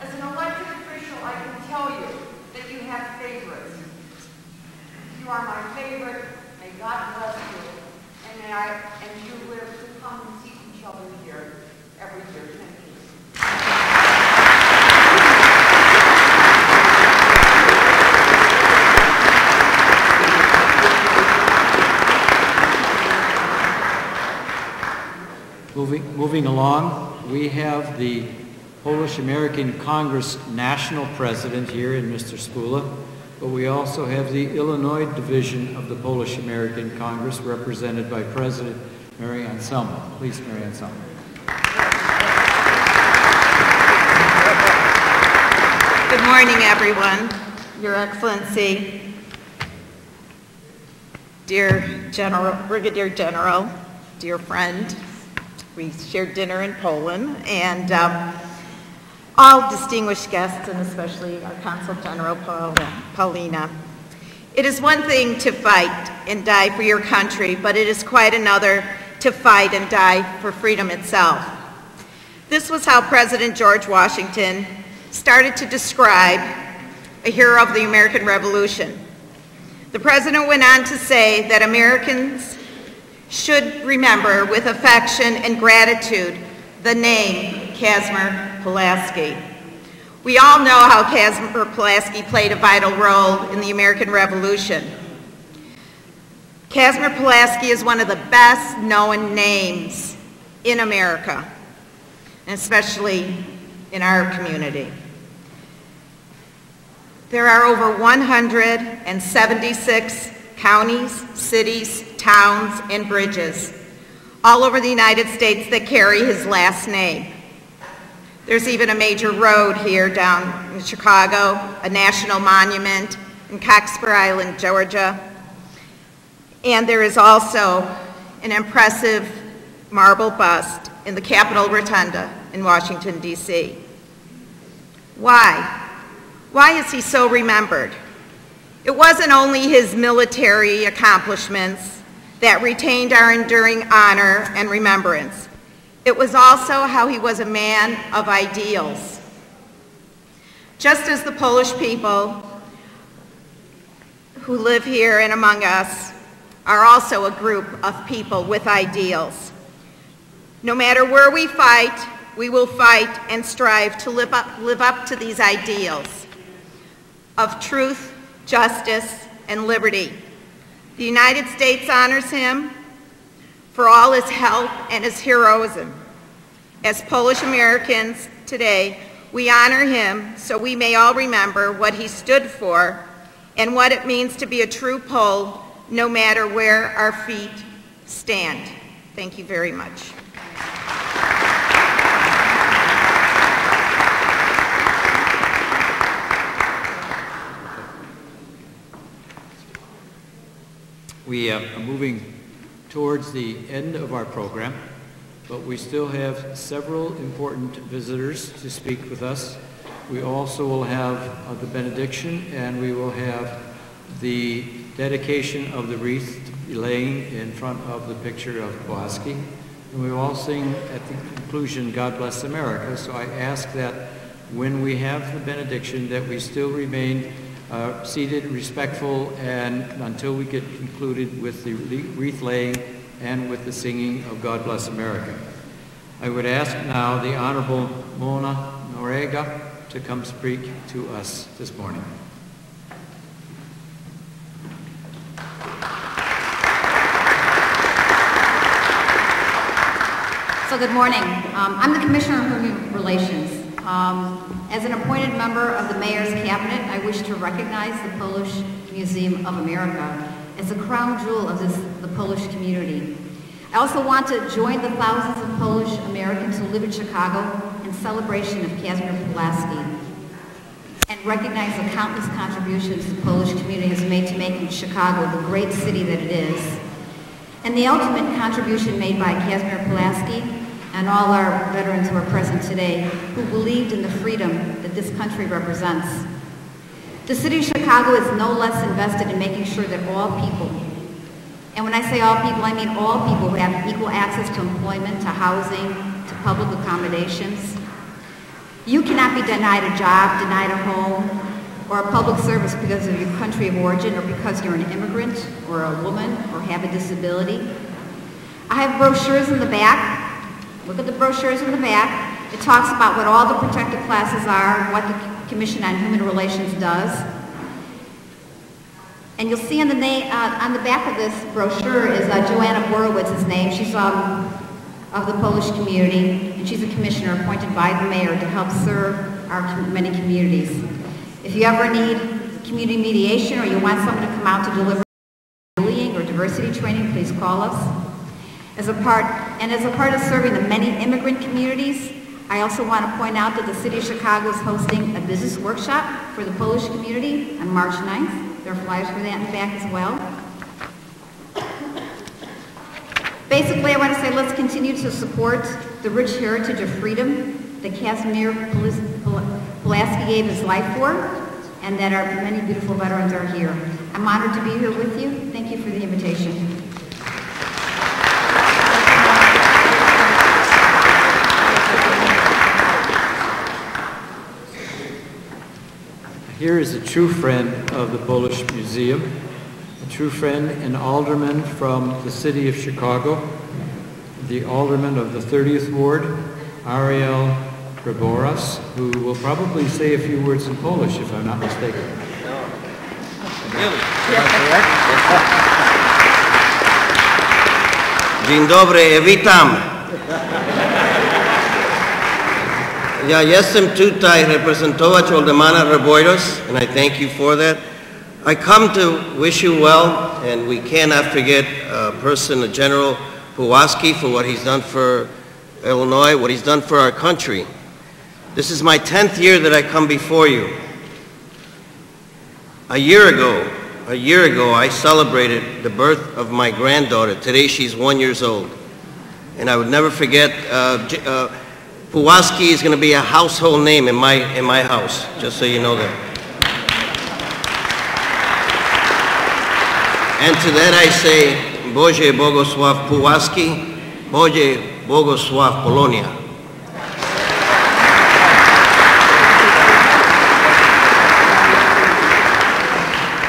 As an elected official, I can tell you that you have favorites. You are my favorite. May God bless you. And you live to come and see each other here every year. Thank you. Moving along, we have the Polish American Congress National President here in Mr. Spula, but we also have the Illinois Division of the Polish American Congress represented by President Mary Anselmo. Please, Mary Anselmo. Good morning, everyone. Your Excellency, dear General, Brigadier General, dear friend, we shared dinner in Poland, and all distinguished guests, and especially our Consul General Paulina. It is one thing to fight and die for your country, but it is quite another to fight and die for freedom itself. This was how President George Washington started to describe a hero of the American Revolution. The President went on to say that Americans should remember with affection and gratitude the name Casimir Pulaski. We all know how Casimir Pulaski played a vital role in the American Revolution. Casimir Pulaski is one of the best known names in America, and especially in our community. There are over 176 counties, cities, towns, and bridges all over the United States that carry his last name. There's even a major road here down in Chicago, a national monument in Coxspur Island, Georgia, and there is also an impressive marble bust in the Capitol Rotunda in Washington, D.C. Why? Why is he so remembered? It wasn't only his military accomplishments that retained our enduring honor and remembrance. It was also how he was a man of ideals. Just as the Polish people who live here and among us are also a group of people with ideals. No matter where we fight, we will fight and strive to live up to these ideals of truth, justice, and liberty. The United States honors him for all his help and his heroism. As Polish Americans today, we honor him so we may all remember what he stood for and what it means to be a true Pole, no matter where our feet stand. Thank you very much. We are moving towards the end of our program, but we still have several important visitors to speak with us. We also will have the benediction, and we will have the dedication of the wreath laying in front of the picture of Pulaski. and we will all sing at the conclusion, God Bless America. So I ask that when we have the benediction that we still remain seated, respectful, and until we get concluded with the wreath laying and with the singing of God Bless America. I would ask now the Honorable Mona Norega to come speak to us this morning. So good morning. I'm the Commissioner of Human Relations. As an appointed member of the Mayor's Cabinet, I wish to recognize the Polish Museum of America as a crown jewel of the Polish community. I also want to join the thousands of Polish Americans who live in Chicago in celebration of Casimir Pulaski and recognize the countless contributions the Polish community has made to making Chicago the great city that it is. And the ultimate contribution made by Casimir Pulaski and all our veterans who are present today who believed in the freedom that this country represents. The city of Chicago is no less invested in making sure that all people, and when I say all people, I mean all people who have equal access to employment, to housing, to public accommodations. You cannot be denied a job, denied a home, or a public service because of your country of origin or because you're an immigrant or a woman or have a disability. I have brochures in the back. Look at the brochures in the back. It talks about what all the protected classes are, what the Commission on Human Relations does. And you'll see on the back of this brochure is Joanna Borowitz's name. She's of the Polish community, and she's a commissioner appointed by the mayor to help serve our many communities. If you ever need community mediation or you want someone to come out to deliver bullying or diversity training, please call us. As a part of serving the many immigrant communities, I also want to point out that the City of Chicago is hosting a business workshop for the Polish community on March 9th. There are flyers for that in the back as well. Basically, I want to say let's continue to support the rich heritage of freedom that Casimir Pulaski gave his life for, and that our many beautiful veterans are here. I'm honored to be here with you. Thank you for the invitation. Here is a true friend of the Polish Museum, a true friend and alderman from the city of Chicago, the alderman of the 30th Ward, Ariel Graboras, who will probably say a few words in Polish, if I'm not mistaken. Dzień dobry, witam. Ja jestem tutaj reprezentować Aldemana Raboiros, and I thank you for that. I come to wish you well, and we cannot forget a person, General Pulaski, for what he's done for Illinois, what he's done for our country. This is my 10th year that I come before you. A year ago, I celebrated the birth of my granddaughter. Today she's 1 year old. And I would never forget, Pulaski is going to be a household name in my house, just so you know that. And to that I say, Boże Bogosław Pulaski, Boże Bogosław Polonia.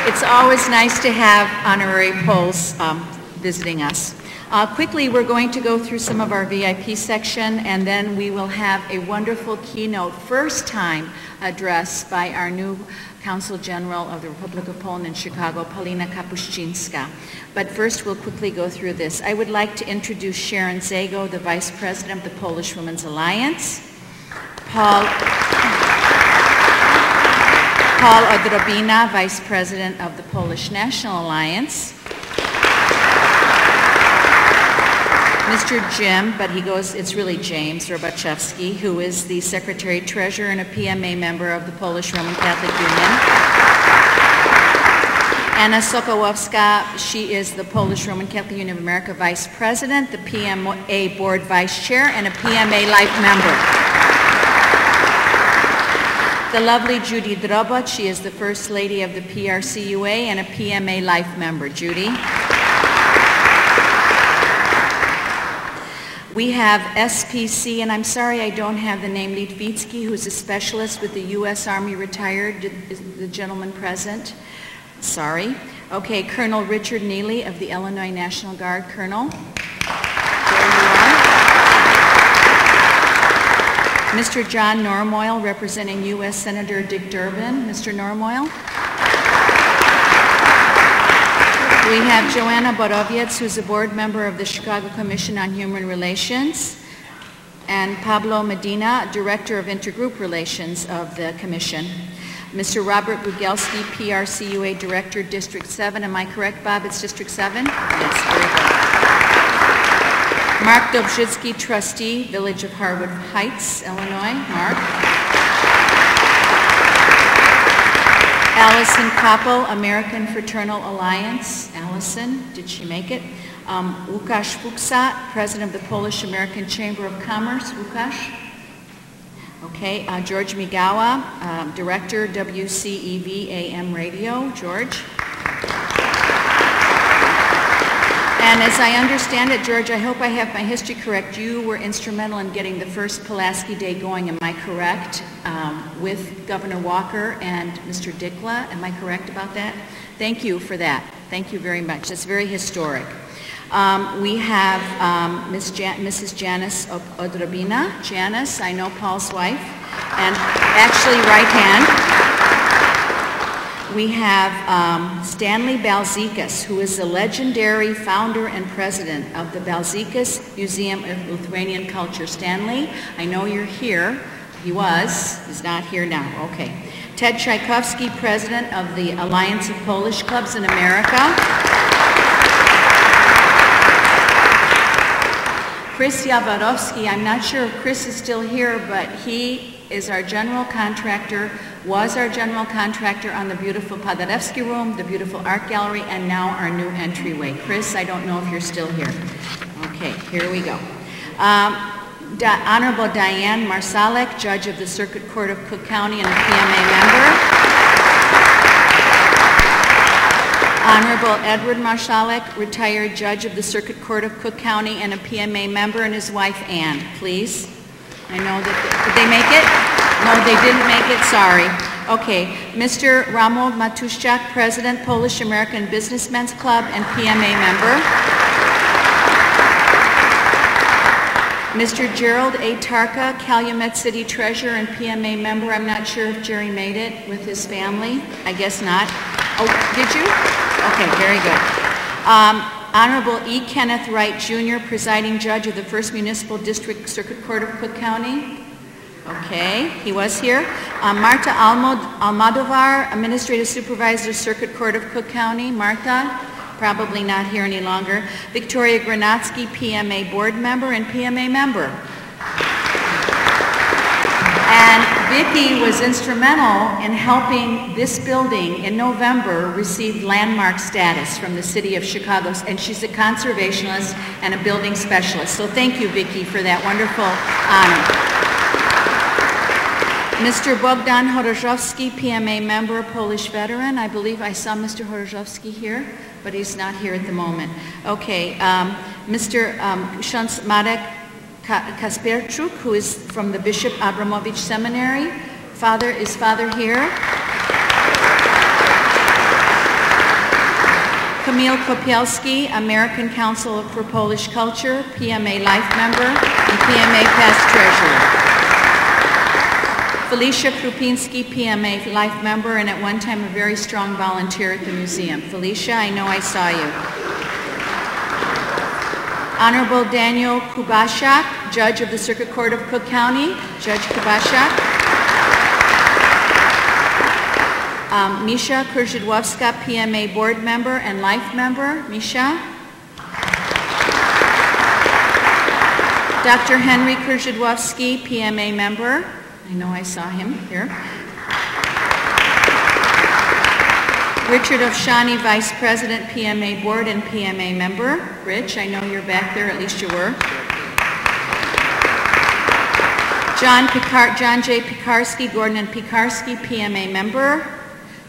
It's always nice to have honorary Poles visiting us. Quickly, we're going to go through some of our VIP section, and then we will have a wonderful keynote, first-time address by our new Consul General of the Republic of Poland in Chicago, Paulina Kapuścińska. But first, we'll quickly go through this. I would like to introduce Sharon Zago, the Vice President of the Polish Women's Alliance, Paul Odrobina, Vice President of the Polish National Alliance, Mr. Jim, but he goes, it's really James Robachewski, who is the Secretary Treasurer and a PMA member of the Polish Roman Catholic Union. Anna Sokołowska, she is the Polish Roman Catholic Union of America Vice President, the PMA Board Vice Chair, and a PMA Life member. The lovely Judy Drobot, she is the First Lady of the PRCUA and a PMA Life member. Judy. We have SPC, and I'm sorry I don't have the name, Litvitsky, who's a specialist with the U.S. Army retired. Is the gentleman present? Sorry. Okay, Colonel Richard Neely of the Illinois National Guard. Colonel. There you are. Mr. John Normoyle, representing U.S. Senator Dick Durbin. Mr. Normoyle. We have Joanna Borowiec, who's a board member of the Chicago Commission on Human Relations, and Pablo Medina, Director of Intergroup Relations of the Commission. Mr. Robert Bugelski, PRCUA Director, District 7. Am I correct, Bob? It's District 7? Yes, very good. Mark Dobzhitsky, Trustee, Village of Harwood Heights, Illinois. Mark. Allison Koppel, American Fraternal Alliance. Allison, did she make it? Łukasz Fuksa, President of the Polish American Chamber of Commerce. Łukasz. Okay, George Migawa, Director, WCEV AM Radio. George. And as I understand it, George, I hope I have my history correct. You were instrumental in getting the first Pulaski Day going, am I correct? With Governor Walker and Mr. Dikla, am I correct about that? Thank you for that. Thank you very much. That's very historic. We have Mrs. Janice Odrabina. Janice, I know Paul's wife, and actually right hand. We have Stanley Balzikas, who is the legendary founder and president of the Balzikas Museum of Lithuanian Culture. Stanley, I know you're here. He was. He's not here now. Okay. Ted Tchaikovsky, president of the Alliance of Polish Clubs in America. Chris Jaworowski, I'm not sure if Chris is still here, but he is our general contractor, was our general contractor on the beautiful Paderewski Room, the beautiful art gallery, and now our new entryway. Chris, I don't know if you're still here. Okay, here we go. Honorable Diane Marsalek, Judge of the Circuit Court of Cook County and a PMA member. Honorable Edward Marsalek, retired Judge of the Circuit Court of Cook County and a PMA member, and his wife Ann, please. I know that, did they make it? No, they didn't make it, sorry. Okay, Mr. Romuald Matuszczak, President, Polish American Businessmen's Club and PMA member. Mr. Gerald A. Tarka, Calumet City Treasurer and PMA member. I'm not sure if Jerry made it with his family. I guess not. Oh, did you? Okay, very good. Honorable E. Kenneth Wright, Jr., Presiding Judge of the First Municipal District Circuit Court of Cook County. Okay, he was here. Marta Almodovar, Administrative Supervisor, Circuit Court of Cook County. Marta, probably not here any longer. Victoria Granatsky, PMA Board Member and PMA Member. And Vicki was instrumental in helping this building in November receive landmark status from the city of Chicago, and she's a conservationist and a building specialist. So thank you, Vicki, for that wonderful honor. Mr. Bogdan Horozhowski, PMA member, Polish veteran. I believe I saw Mr. Horozhowski here, but he's not here at the moment. Okay, Mr. Ksiądz Marek Kasperczuk, who is from the Bishop Abramovich Seminary. Is Father here? Kamil Kopielski, American Council for Polish Culture, PMA Life member, and PMA past treasurer. Felicia Krupinski, PMA Life member, and at one time a very strong volunteer at the museum. Felicia, I know I saw you. Honorable Daniel Kubashak, Judge of the Circuit Court of Cook County. Judge Kubashak. Misha Kurzydłowska, PMA Board Member and Life Member. Misha. Dr. Henry Kurzydłowski, PMA Member. I know I saw him here. Richard Ovshani, Vice President, PMA Board and PMA Member. Rich, I know you're back there, at least you were. John J. Piekarski, Gordon and Piekarski, PMA Member.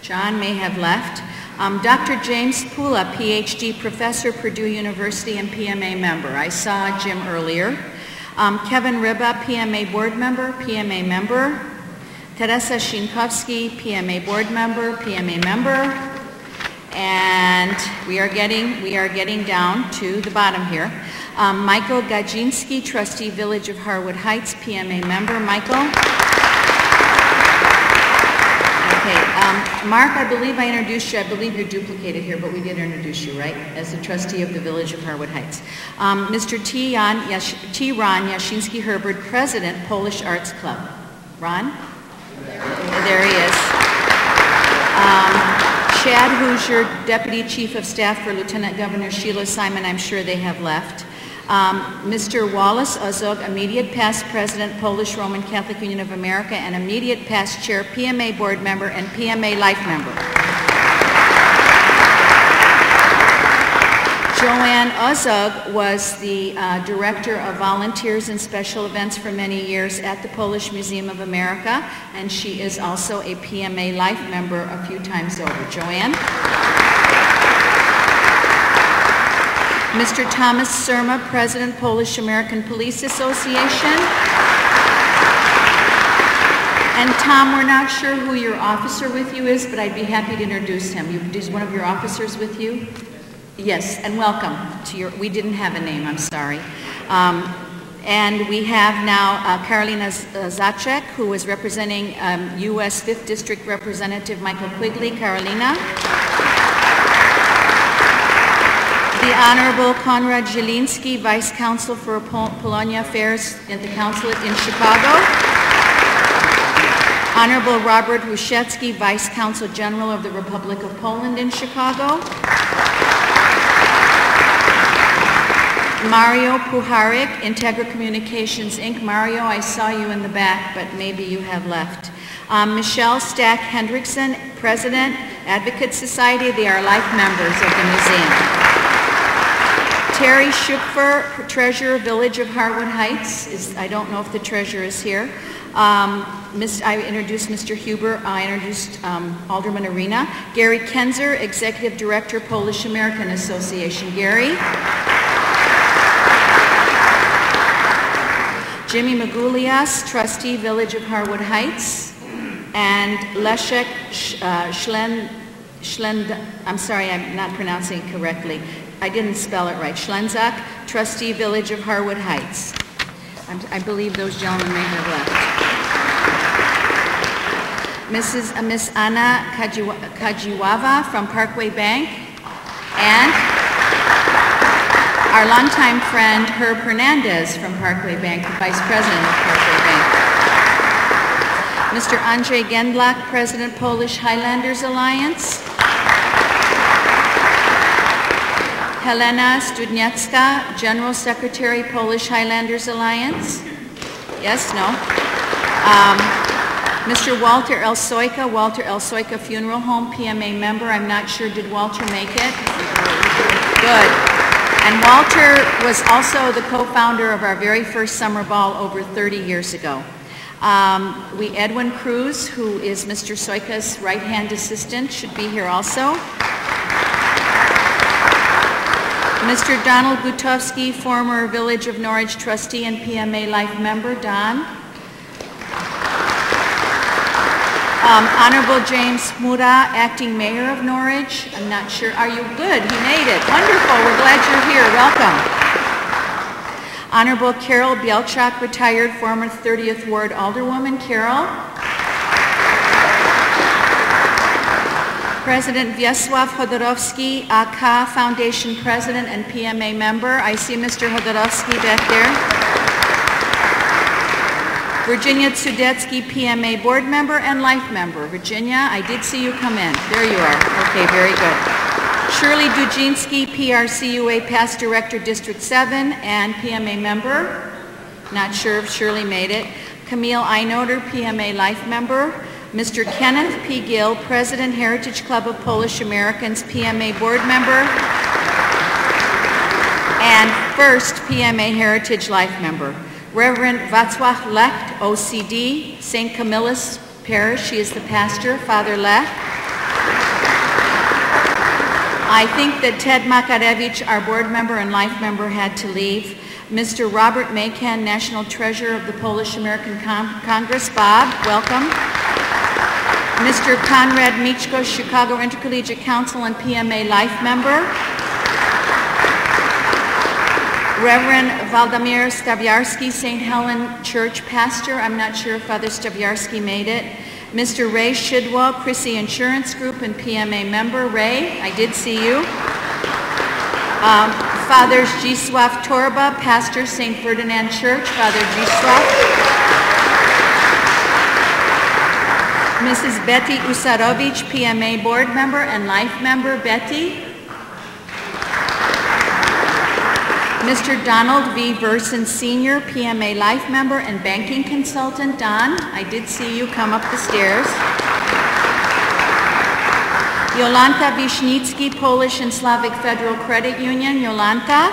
John may have left. Dr. James Pula, PhD, Professor, Purdue University, and PMA member. I saw Jim earlier. Kevin Riba, PMA board member, PMA member. Teresa Shinkovsky, PMA board member, PMA member. And we are getting down to the bottom here. Michael Gajinski, trustee, Village of Harwood Heights, PMA member. Michael. Okay, Mark, I believe I introduced you. I believe you're duplicated here, but we did introduce you, right, as the trustee of the Village of Harwood Heights. Mr. T. Ron Yashinsky-Herbert, president, Polish Arts Club. Ron? There he is. Chad Hoosier, deputy chief of staff for Lieutenant Governor Sheila Simon. I'm sure they have left. Mr. Wallace Ozog, immediate past president, Polish Roman Catholic Union of America, and immediate past chair, PMA board member, and PMA life member. Joanne Ozog was the director of volunteers and special events for many years at the Polish Museum of America, and she is also a PMA life member a few times over. Joanne? Mr. Thomas Surma, President, Polish American Police Association. And Tom, we're not sure who your officer with you is, but I'd be happy to introduce him. Is one of your officers with you? Yes, and welcome to your, we didn't have a name, I'm sorry. And we have now Karolina Zacek, who is representing U.S. 5th District Representative Michael Quigley. Karolina. The Honorable Konrad Zieliński, Vice Counsel for Polonia Affairs at the Consulate in Chicago. Honorable Robert Huszecki, Vice Consul General of the Republic of Poland in Chicago. Mario Puharek, Integra Communications, Inc. Mario, I saw you in the back, but maybe you have left. Michelle Stack Hendrickson, President, Advocate Society. They are life members of the museum. Terry Schupfer, Treasurer, Village of Harwood Heights. I don't know if the treasurer is here. I introduced Mr. Huber. I introduced Alderman Arena. Gary Kenzer, Executive Director, Polish American Association. Gary. Jimmy Magulias, Trustee, Village of Harwood Heights. And Leszek I'm sorry, I'm not pronouncing it correctly. I didn't spell it right. Schlenzak, Trustee, Village of Harwood Heights. I believe those gentlemen may have left. Miss Anna Kajiwava from Parkway Bank, and our longtime friend Herb Hernandez from Parkway Bank, the Vice President of Parkway Bank. Mr. Andrzej Gendlach, President, Polish Highlanders Alliance. Helena Studniacka, General Secretary, Polish Highlanders Alliance. Yes, no. Mr. Walter Elsoika Funeral Home, PMA member. I'm not sure, did Walter make it? Good. And Walter was also the co-founder of our very first summer ball over 30 years ago. Edwin Cruz, who is Mr. Soika's right-hand assistant, should be here also. Mr. Donald Gutowski, former Village of Norwich trustee and PMA life member. Don. Honorable James Muda, acting mayor of Norwich. I'm not sure. Are you good? He made it. Wonderful. We're glad you're here. Welcome. Honorable Carol Bielchak, retired former 30th Ward Alderwoman. Carol. President Wiesław Chodorowski, AK Foundation President and PMA member. I see Mr. Chodorowski back there. Virginia Tsudetsky, PMA board member and life member. Virginia, I did see you come in. There you are. Okay, very good. Shirley Dujinski, PRCUA past director, District 7 and PMA member. Not sure if Shirley made it. Camille Einoder, PMA life member. Mr. Kenneth P. Gill, President, Heritage Club of Polish Americans, PMA board member, and first PMA Heritage Life member. Reverend Václav Lecht, OCD, St. Camillus Parish, he is the pastor, Father Lecht. I think that Ted Makarevich, our board member and life member, had to leave. Mr. Robert Maykan, National Treasurer of the Polish American Congress. Bob, welcome. Mr. Konrad Michko, Chicago Intercollegiate Council and PMA life member. Reverend Waldemir Stawiarski, St. Helen Church pastor. I'm not sure if Father Stawiarski made it. Mr. Ray Shidwell, Chrissy Insurance Group and PMA member. Ray, I did see you. Father Zdzisław Torba, pastor, St. Ferdinand Church. Father Zdzisław. Mrs. Betty Usarowicz, PMA board member and life member. Betty. Mr. Donald V. Verson Sr., PMA life member and banking consultant. Don, I did see you come up the stairs. Jolanta Wiśnicki, Polish and Slavic Federal Credit Union. Jolanta.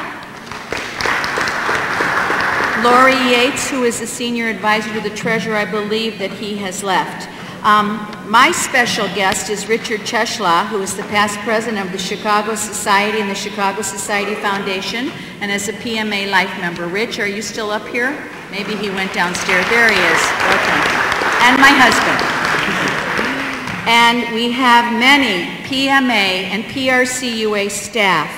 Lori Yates, who is the senior advisor to the treasurer. I believe that he has left. My special guest is Richard Cheshla, who is the past president of the Chicago Society and the Chicago Society Foundation, and is a PMA life member. Rich, are you still up here? Maybe he went downstairs. There he is. Welcome. And my husband. And we have many PMA and PRCUA staff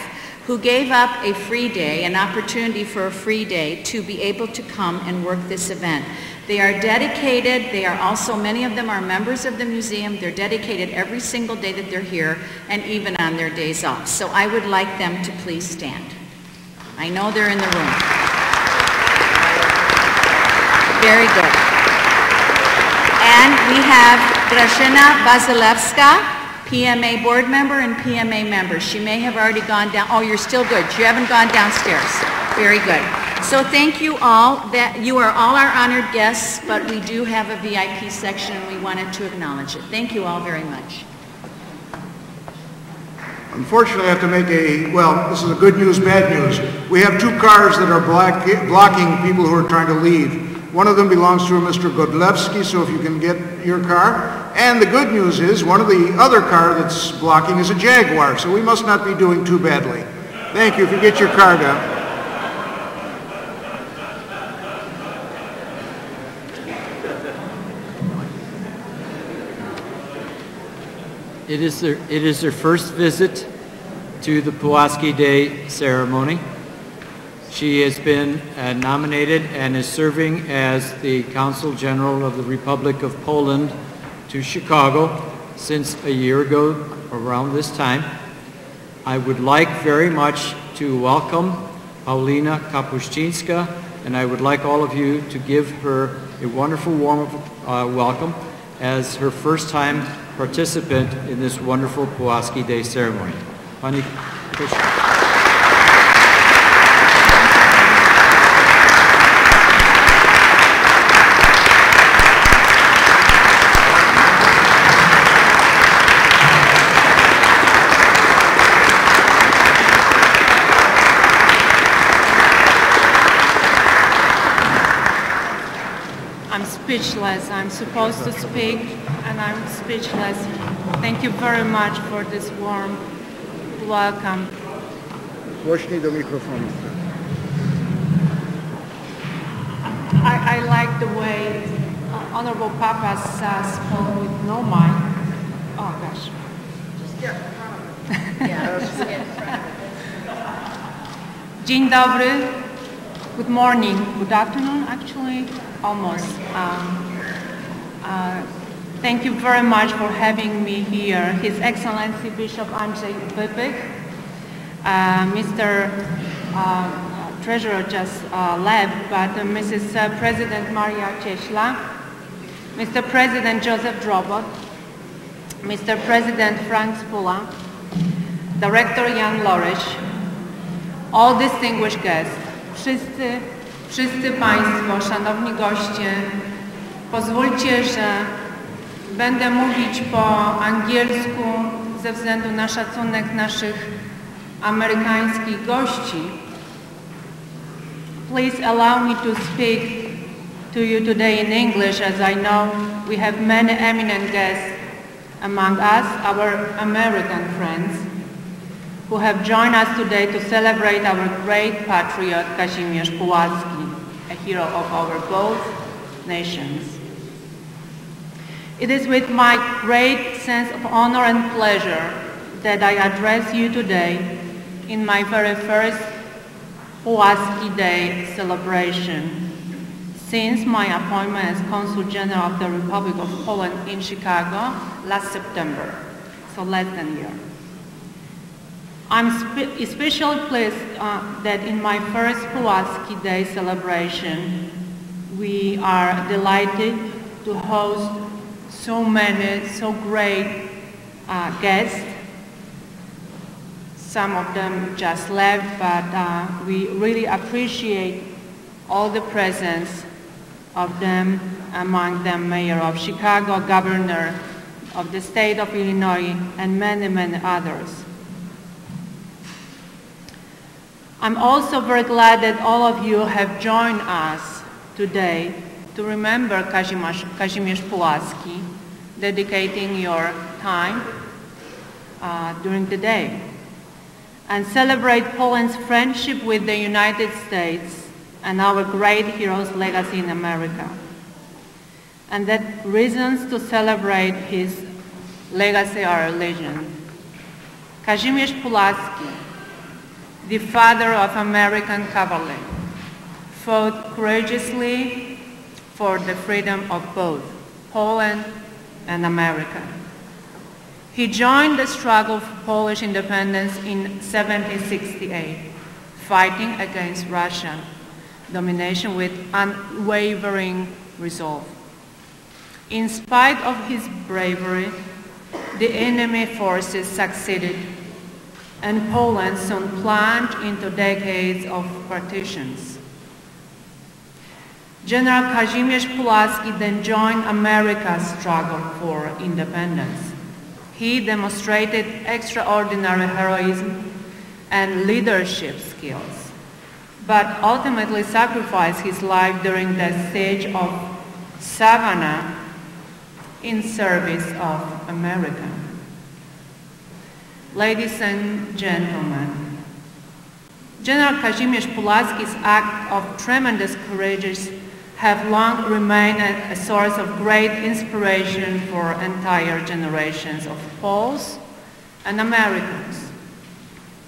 who gave up a free day, an opportunity for a free day, to be able to come and work this event. They are dedicated. They are also, many of them are members of the museum. They're dedicated every single day that they're here and even on their days off. So I would like them to please stand. I know they're in the room. Very good. And we have Grażyna Basilewska, PMA board member and PMA member. She may have already gone down. Oh, you're still good. You haven't gone downstairs. Very good. So thank you all. That you are all our honored guests, but we do have a VIP section and we wanted to acknowledge it. Thank you all very much. Unfortunately, I have to make this is a good news, bad news. We have two cars that are blocking people who are trying to leave. One of them belongs to a Mr. Godlewski, so if you can get your car. And the good news is one of the other car that's blocking is a Jaguar, so we must not be doing too badly. Thank you. If you get your car down. It is their first visit to the Pulaski Day ceremony. She has been nominated and is serving as the Consul General of the Republic of Poland to Chicago since a year ago, around this time. I would like very much to welcome Paulina Kapuścińska, and I would like all of you to give her a wonderful warm welcome as her first time participant in this wonderful Pulaski Day ceremony. Pani I'm speechless. I'm supposed to speak, and I'm speechless. Thank you very much for this warm welcome. Głośniej do mikrofonu. I like the way Honorable Papa spoke with no mic. Oh gosh. Just get in front of it. Yeah, just get in front of it. Dzień dobry. Good morning. Good afternoon, actually. Almost. Thank you very much for having me here. His Excellency Bishop Andrzej Wypych, Mr. Treasurer just left, but Mrs. President Maria Cieśla, Mr. President Joseph Drobot, Mr. President Frank Spula, Director Jan Loryś, all distinguished guests, wszyscy Państwo, szanowni goście, pozwólcie, że będę mówić po angielsku ze względu na szacunek naszych amerykańskich gości. Please allow me to speak to you today in English, as I know we have many eminent guests among us, our American friends. who have joined us today to celebrate our great patriot, Casimir Pulaski, a hero of our both nations. It is with my great sense of honor and pleasure that I address you today in my very first Pulaski Day celebration since my appointment as Consul General of the Republic of Poland in Chicago last September, so less than a year. I'm especially pleased that in my first Pulaski Day celebration, we are delighted to host so many, so great guests. Some of them just left, but we really appreciate all the presence of them, among them Mayor of Chicago, Governor of the state of Illinois, and many, many others. I'm also very glad that all of you have joined us today to remember Casimir Pulaski, dedicating your time during the day, and celebrate Poland's friendship with the United States and our great hero's legacy in America. And that reasons to celebrate his legacy are legion. Casimir Pulaski, the father of American cavalry, fought courageously for the freedom of both Poland and America. He joined the struggle for Polish independence in 1768, fighting against Russian domination with unwavering resolve. In spite of his bravery, the enemy forces succeeded, and Poland soon plunged into decades of partitions. General Casimir Pulaski then joined America's struggle for independence. He demonstrated extraordinary heroism and leadership skills, but ultimately sacrificed his life during the siege of Savannah in service of America. Ladies and gentlemen, General Casimir Pulaski's act of tremendous courage have long remained a source of great inspiration for entire generations of Poles and Americans.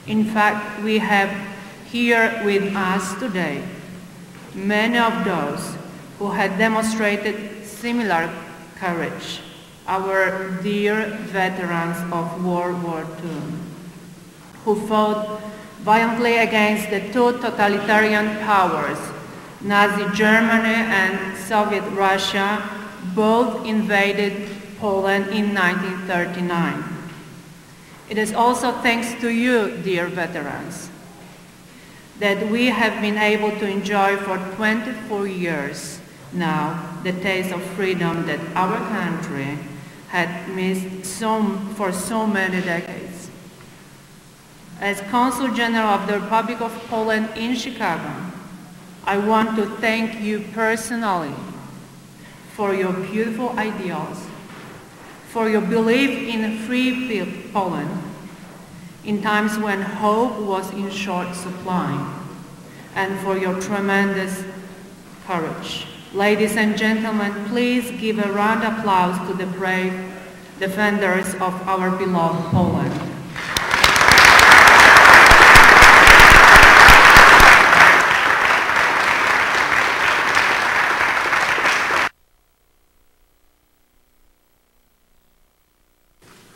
In fact, we have here with us today many of those who had demonstrated similar courage, our dear veterans of World War II, who fought violently against the two totalitarian powers, Nazi Germany and Soviet Russia, both invaded Poland in 1939. It is also thanks to you, dear veterans, that we have been able to enjoy for 24 years now the taste of freedom that our country had missed for so many decades. As Consul General of the Republic of Poland in Chicago, I want to thank you personally for your beautiful ideals, for your belief in free Poland in times when hope was in short supply, and for your tremendous courage. Ladies and gentlemen, please give a round of applause to the brave defenders of our beloved Poland.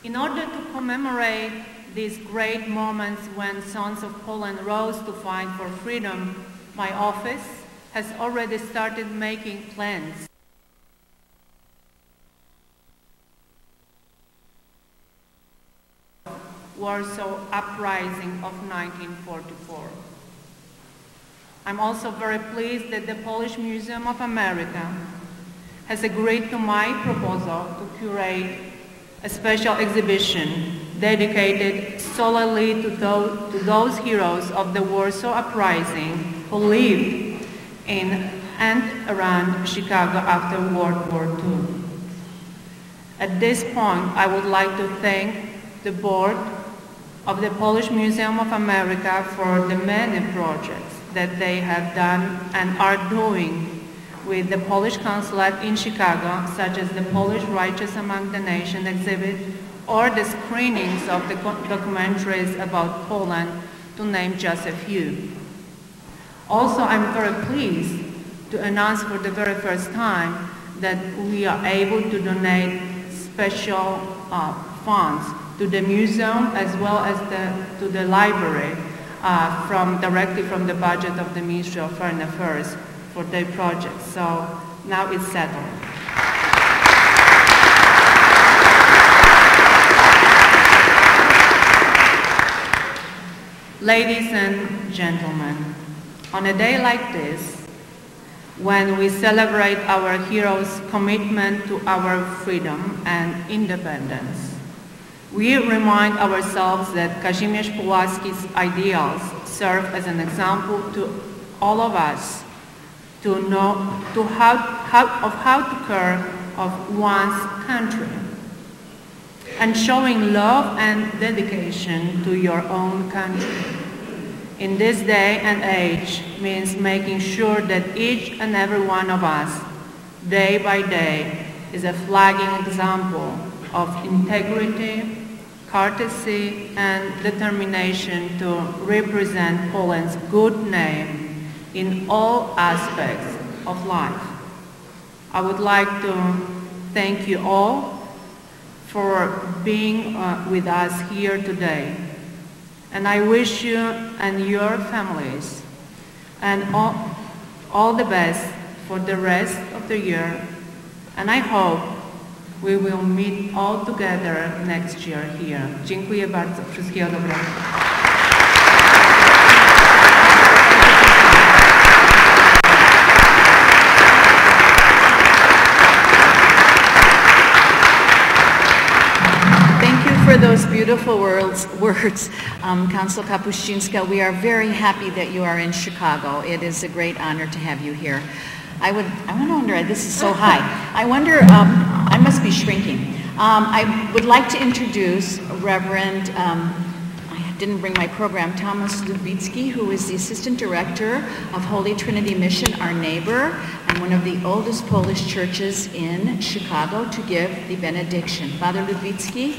In order to commemorate these great moments when sons of Poland rose to fight for freedom, my office has already started making plans. Warsaw Uprising of 1944. I'm also very pleased that the Polish Museum of America has agreed to my proposal to curate a special exhibition dedicated solely to those heroes of the Warsaw Uprising who lived in and around Chicago after World War II. At this point, I would like to thank the board of the Polish Museum of America for the many projects that they have done and are doing with the Polish Consulate in Chicago, such as the Polish Righteous Among the Nation exhibit or the screenings of the documentaries about Poland, to name just a few. Also, I'm very pleased to announce for the very first time that we are able to donate special funds to the museum as well as to the library directly from the budget of the Ministry of Foreign Affairs for their projects. So now it's settled. Ladies and gentlemen, on a day like this, when we celebrate our heroes' commitment to our freedom and independence, we remind ourselves that Casimir Pulaski's ideals serve as an example to all of us to know how to care of one's country, and showing love and dedication to your own country in this day and age means making sure that each and every one of us, day by day, is a flagging example of integrity, courtesy, and determination to represent Poland's good name in all aspects of life. I would like to thank you all for being with us here today. And I wish you and your families and all the best for the rest of the year. And I hope we will meet all together next year here. Dziękuję bardzo. Wszystkiego dobrego. For those beautiful words, Council Kapuścińska. We are very happy that you are in Chicago. It is a great honor to have you here. I wonder, this is so high. I wonder, I must be shrinking. I would like to introduce Reverend, I didn't bring my program, Thomas Ludwicki, who is the Assistant Director of Holy Trinity Mission, our neighbor, and one of the oldest Polish churches in Chicago, to give the benediction. Father Ludwicki.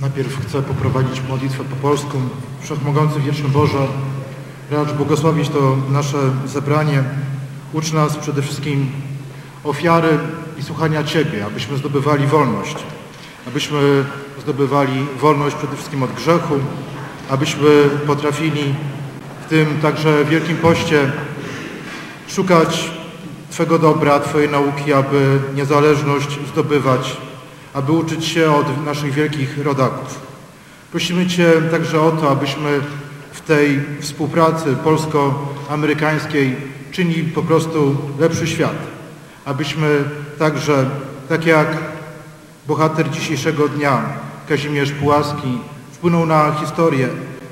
Najpierw chcę poprowadzić modlitwę po polsku. Wszechmogący, wieczny Boże, racz błogosławić to nasze zebranie. Ucz nas przede wszystkim ofiary i słuchania Ciebie, abyśmy zdobywali wolność. Abyśmy zdobywali wolność przede wszystkim od grzechu, abyśmy potrafili w tym także Wielkim Poście szukać Twego dobra, Twojej nauki, aby niezależność zdobywać, aby uczyć się od naszych wielkich rodaków. Prosimy Cię także o to, abyśmy w tej współpracy polsko-amerykańskiej czynili po prostu lepszy świat. Abyśmy także, tak jak bohater dzisiejszego dnia, Kazimierz Pulaski, wpłynął na historię,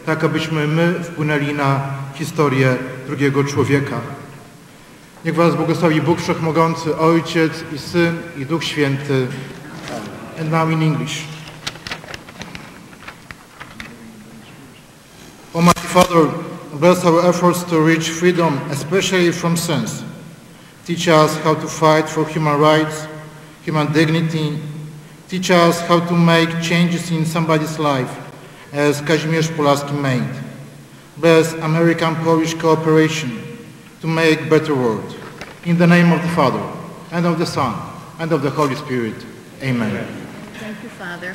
tak abyśmy my wpłynęli na historię drugiego człowieka. Niech Was błogosławi Bóg Wszechmogący, Ojciec i Syn i Duch Święty. And now in English. Almighty Father, bless our efforts to reach freedom, especially from sins. Teach us how to fight for human rights, human dignity. Teach us how to make changes in somebody's life, as Casimir Pulaski made. Bless American-Polish cooperation to make a better world. In the name of the Father, and of the Son, and of the Holy Spirit. Amen. Thank you, Father.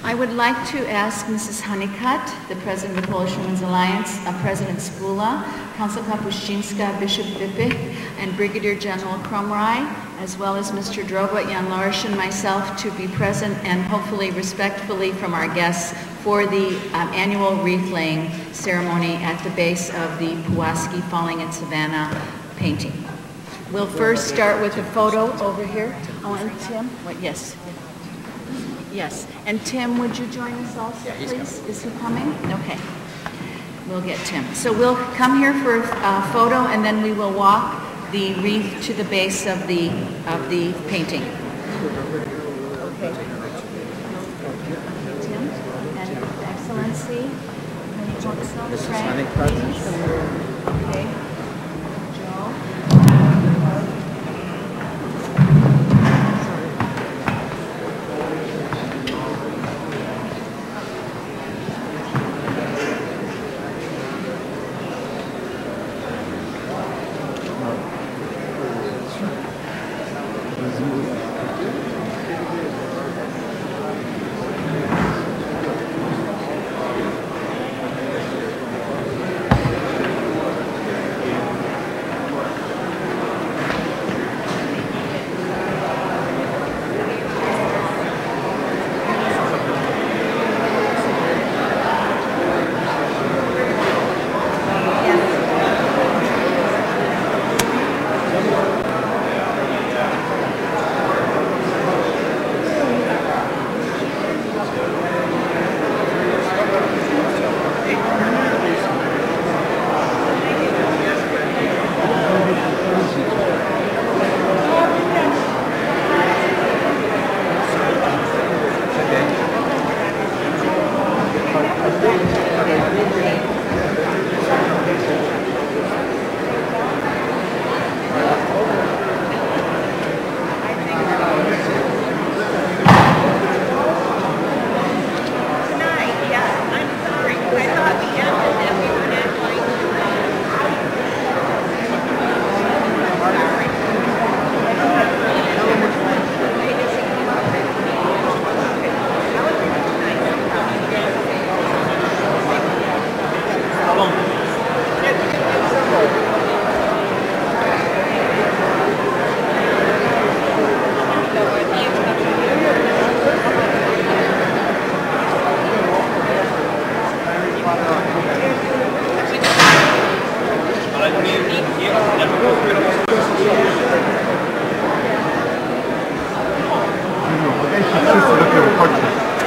I would like to ask Mrs. Honeycutt, the President of the Polish Women's Alliance, President Spula, Council Kapuścińska, Bishop Vipik, and Brigadier General Kromraj, as well as Mr. Droba, Jan Lorish, and myself to be present and hopefully respectfully from our guests for the annual wreath-laying ceremony at the base of the Pulaski Falling in Savannah painting. We'll first start with a photo over here. Oh, and Tim? What, yes. Yes. And Tim, would you join us also, please? Is he coming? Okay. we'll get Tim. So we'll come here for a photo, and then we will walk the wreath to the base of the painting. Okay. Tim and Excellency, Mrs. Honeycutt. Okay. Joe.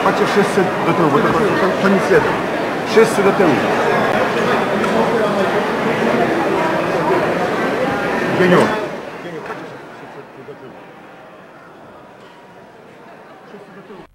Chodźcie wszyscy do tyłu, bo to nic jeden. Wszyscy do tyłu. Geniu. Geniu, chodźcie wszyscy do tyłu. Wszyscy do tyłu.